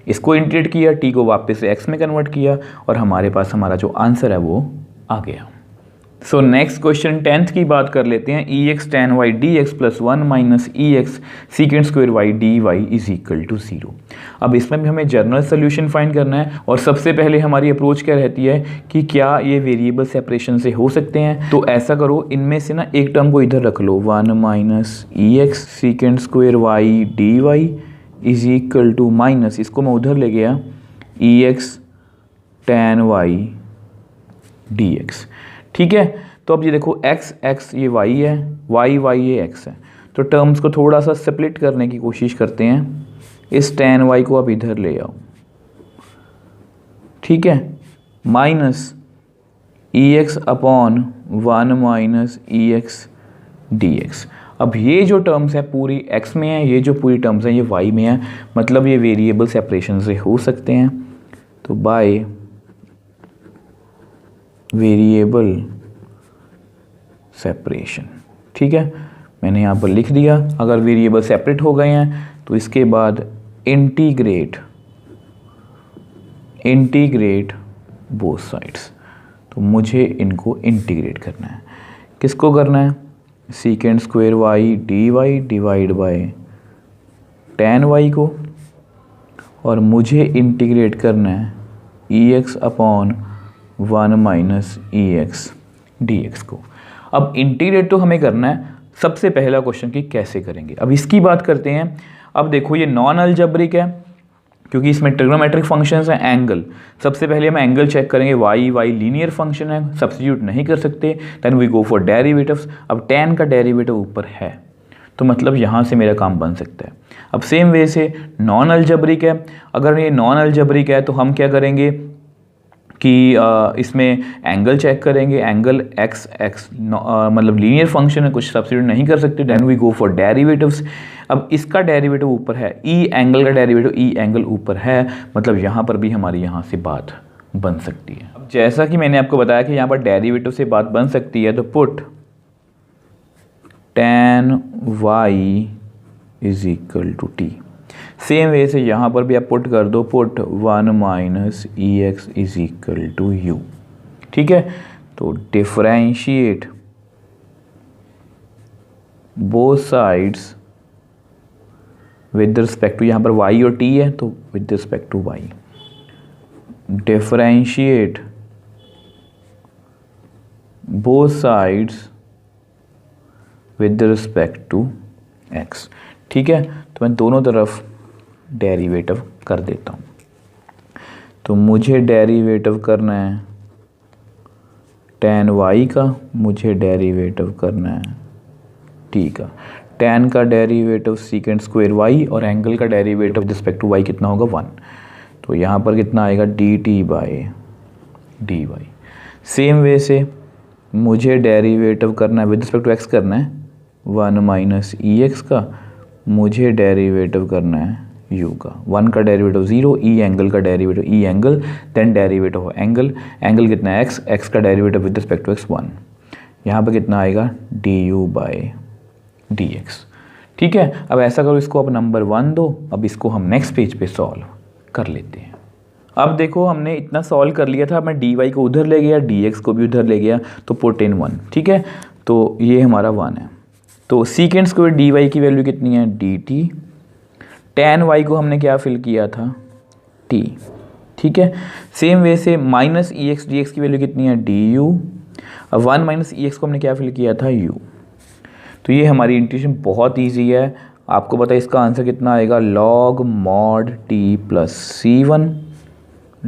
Speaker 1: इसको इंटीग्रेट किया, t को वापस से x में कन्वर्ट किया, और हमारे पास हमारा जो आंसर है वो आ गया। सो नेक्स्ट क्वेश्चन 10th की बात कर लेते हैं। E x tan y d x plus 1 minus e x secant square y d y is equal to 0। अब इसमें भी हमें जनरल सोल्यूशन फाइंड करना है और सबसे पहले हमारी अप्रोच क्या रहती है कि क्या ये वेरिएबल सेपरेशन से हो सकते हैं। तो ऐसा करो, इनमें से ना एक टर्म को इधर रख लो, 1 minus e x secant square y d y is equal to minus, इसको मैं उधर ले गया, e x tan y d x. ठीक है, तो अब ये देखो x x ये y है, y y ये x है, तो टर्म्स को थोड़ा सा स्प्लिट करने की कोशिश करते हैं। इस tan y को आप इधर ले आओ, ठीक है, minus e x upon 1 minus e x D x. अब ये जो टर्म्स है पूरी x में है, ये जो पूरी टर्म्स हैं ये y में है, मतलब ये वेरिएबल सेपरेशन से हो सकते हैं। तो बाय वेरिएबल सेपरेशन, ठीक है, मैंने यहाँ पर लिख दिया। अगर वेरिएबल सेपरेट हो गए हैं तो इसके बाद इंटीग्रेट बोथ साइड्स, तो मुझे इनको इंटीग्रेट करना है। किसको करना है? Secant square y d y divide by tan y को, और मुझे इंटीग्रेट करना है e x upon 1 minus e x D x को। अब इंटीग्रेट तो हमें करना है, सबसे पहला क्वेश्चन कि कैसे करेंगे, अब इसकी बात करते हैं। अब देखो ये नॉन अलजेब्रिक है क्योंकि इसमें ट्रिग्नोमेट्रिक फंक्शंस हैं। एंगल, सबसे पहले हम एंगल चेक करेंगे, वाई लीनियर फंक्शन है, सब्स्टिट्यूट नहीं कर सकते, then we go for derivatives. अब tan का डेरिवेटिव ऊपर है तो मतलब यहाँ से मेरा काम बन सकता है। अब सेम वे से नॉन अलजेब्रिक है, अगर ये नॉन अलजेब्रिक है तो हम क्या करेंगे कि इसमें एंगल चेक करेंगे, एंगल एक्स मतलब लीनियर फंक्शन है, कुछ सब्स्टिट्यूट नहीं कर सकते, then we go for derivatives. अब इसका डेरिवेटिव ऊपर है, ई एंगल का डेरिवेटिव ई एंगल ऊपर है, मतलब यहाँ पर भी हमारी यहाँ से बात बन सकती है। अब जैसा कि मैंने आपको बताया कि यहाँ पर डेरिवेटिव से बात बन सकती है, तो put tan y is equal to t. Same way से यहाँ पर भी आप पुट कर दो, put 1 minus e x is equal to u. ठीक है, तो differentiate both sides with respect to, यहाँ पर y और t है तो with respect to y, differentiate both sides with respect to x। ठीक है, तो मैं दोनों तरफ डेरिवेटिव कर देता हूँ। तो मुझे डेरिवेटिव करना है tan y का, मुझे डेरिवेटिव करना है t का। tan का डेरिवेटिव सीकेंड स्क्वायर y और एंगल का derivative with respect to y कितना होगा 1, तो यहाँ पर कितना आएगा dt by dy। Same way से मुझे डेरिवेटिव करना है विद रिस्पेक्ट टू x करना है 1 माइनस ई एक्स का, मुझे डेरिवेटिव करना है u का। 1 का डेरिवेटिव 0, ई एंगल का derivative e angle, then derivative हो एंगल, एंगल कितना है x, x का derivative with respect to x 1, यहाँ पर कितना आएगा du बाय dx। ठीक है, अब ऐसा करो, इसको अब नंबर 1 दो, अब इसको हम नेक्स्ट पेज पे सॉल्व कर लेते हैं। अब देखो हमने इतना सॉल्व कर लिया था, मैं dy को उधर ले गया, dx को भी उधर ले गया, तो पुट इन 1। ठीक है, तो ये हमारा 1 है, तो सीकेंड स्क्वायर dy की वैल्यू कितनी है dt, tan y को हमने क्या फिल किया था t। ठीक है, सेम वे से minus e x D X की वैल्यू कितनी है du, अब 1 माइनस ई एक्स को हमने क्या फिल किया था u। तो ये हमारी इंटीग्रेशन बहुत ईजी है, आपको पता है इसका आंसर कितना आएगा, log mod t plus c1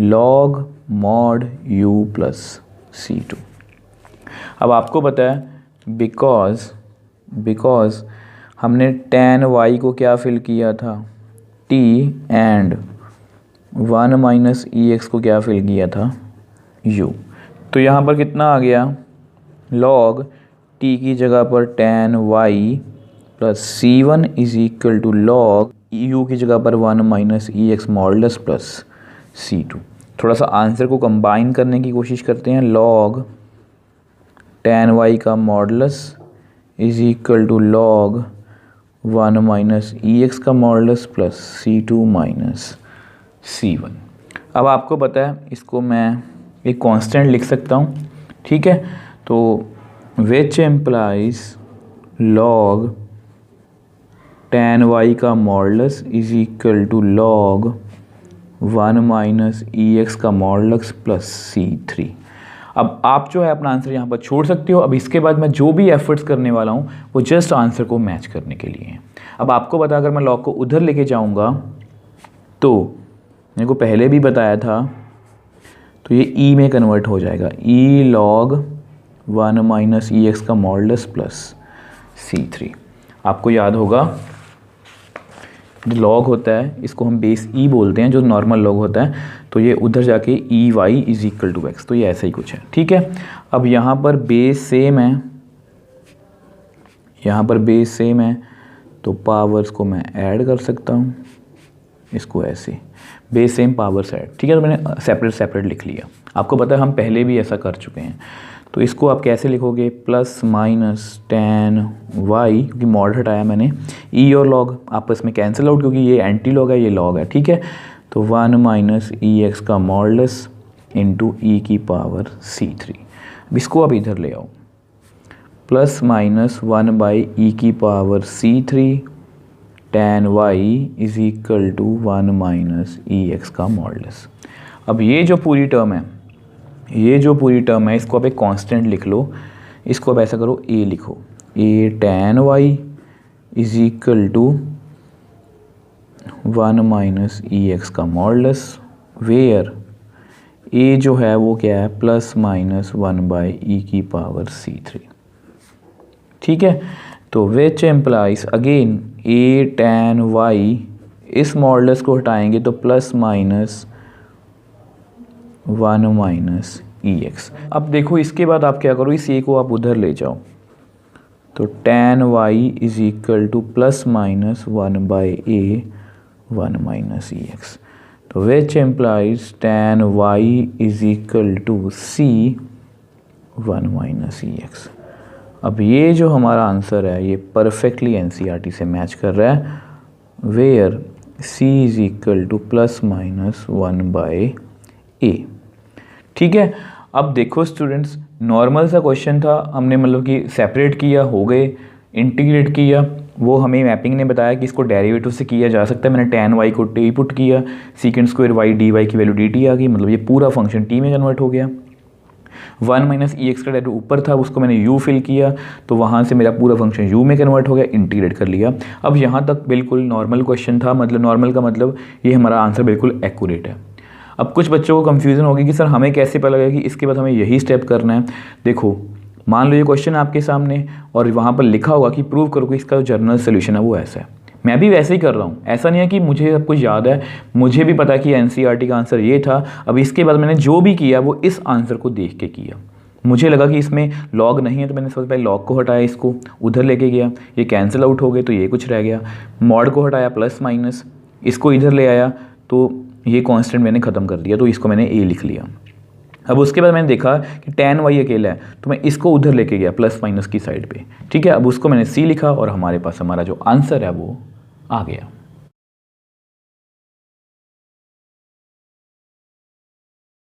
Speaker 1: log mod u plus c2। अब आपको पता है बिकॉज हमने tan y को क्या फिल किया था t and 1 minus e x को क्या फिल किया था u, तो यहाँ पर कितना आ गया log t की जगह पर tan y plus c1 is equal to log u की जगह पर 1 minus e x modulus plus c2। थोड़ा सा आंसर को कंबाइन करने की कोशिश करते हैं, log tan y का modulus is equal to log 1 minus e x का modulus plus c2 minus c1। अब आपको पता है इसको मैं एक कांस्टेंट लिख सकता हूँ। ठीक है, तो which implies log tan y का modulus is equal to log 1 minus EX का मॉडुलस प्लस C3। अब आप जो है अपना आंसर यहाँ पर छोड़ सकते हो। अब इसके बाद मैं जो भी एफर्ट्स करने वाला हूँ वो जस्ट आंसर को मैच करने के लिए है। अब आपको पता, अगर मैं log को उधर लेके जाऊँगा तो मेरे को पहले भी बताया था, तो ये ई में कन्वर्ट हो जाएगा, ई लॉग 1 माइनस EX का मॉडुलस प्लस C3। आपको याद होगा जो लॉग होता है इसको हम बेस ई बोलते हैं, जो नॉर्मल लॉग होता है, तो ये उधर जाके e y is equal to x, तो ये ऐसा ही कुछ है। ठीक है, अब यहाँ पर बेस सेम है, यहाँ पर बेस सेम है, तो पावर्स को मैं ऐड कर सकता हूँ, इसको ऐसे बेस सेम पावर्स ऐड। ठीक है, तो मैंने सेपरेट सेपरेट लिख लिया। आपको पता है हम पहले भी ऐसा कर चुके हैं। तो इसको आप कैसे लिखोगे, प्लस माइनस tan y, क्योंकि मॉड हटाया मैंने, ई और लॉग आपस में कैंसिल आउट, क्योंकि ये एंटी लॉग है, ये लॉग है। ठीक है, तो 1 माइनस EX का मॉडुलस इंटू ई की पावर C3। अब इसको आप इधर ले आओ, प्लस माइनस 1 बाई ई की power C3 tan y is equal to 1 minus EX का मॉडुलस। अब ये जो पूरी टर्म है, ये जो पूरी टर्म है, इसको आप एक कांस्टेंट लिख लो। इसको आप ऐसा करो, a लिखो, a tan y is equal to 1 minus EX का मॉडुलस, वेयर a जो है वो क्या है, प्लस माइनस 1 बाई ई की पावर C3। ठीक है, तो which employees again a tan y, इस मॉडुलस को हटाएंगे तो प्लस माइनस 1 माइनस EX। अब देखो इसके बाद आप क्या करो, इस a को आप उधर ले जाओ, तो tan y is equal to plus minus 1 by a 1 minus EX। तो which implies tan y is equal to C 1 minus EX। अब ये जो हमारा आंसर है ये परफेक्टली NCERT से मैच कर रहा है, where C is equal to plus minus 1 by a। ठीक है, अब देखो स्टूडेंट्स, नॉर्मल सा क्वेश्चन था, हमने मतलब कि सेपरेट किया, हो गए, इंटीग्रेट किया, वो हमें मैपिंग ने बताया कि इसको डेरिवेटिव से किया जा सकता है। मैंने tan y को t पुट किया, सीकेंड स्क्वायर y dy की वैल्यू dt आ गई, मतलब ये पूरा फंक्शन t में कन्वर्ट हो गया। 1 माइनस EX का डेरिवेटिव ऊपर था, उसको मैंने u फिल किया, तो वहाँ से मेरा पूरा फंक्शन u में कन्वर्ट हो गया, इंटीग्रेट कर लिया। अब यहाँ तक बिल्कुल नॉर्मल क्वेश्चन था, मतलब नॉर्मल का मतलब ये हमारा आंसर बिल्कुल एक्यूरेट है। अब कुछ बच्चों को कंफ्यूजन होगी कि सर हमें कैसे पता लगेगा कि इसके बाद हमें यही स्टेप करना है। देखो, मान लो ये क्वेश्चन आपके सामने और वहाँ पर लिखा होगा कि प्रूव करो कि इसका जो जनरल सोल्यूशन है वो ऐसा है। मैं भी वैसे ही कर रहा हूँ, ऐसा नहीं है कि मुझे सब कुछ याद है, मुझे भी पता है कि NCERT का आंसर ये था। अब इसके बाद मैंने जो भी किया वो इस आंसर को देख के किया। मुझे लगा कि इसमें लॉग नहीं है, तो मैंने सबसे पहले लॉग को हटाया, इसको उधर लेके गया, ये कैंसिल आउट हो गए, तो ये कुछ रह गया। मॉड को हटाया, प्लस माइनस, इसको इधर ले आया, तो ये कांस्टेंट मैंने ख़त्म कर दिया, तो इसको मैंने a लिख लिया। अब उसके बाद मैंने देखा कि tan y अकेला है, तो मैं इसको उधर लेके गया प्लस माइनस की साइड पे। ठीक है, अब उसको मैंने c लिखा और हमारे पास हमारा जो आंसर है वो आ गया।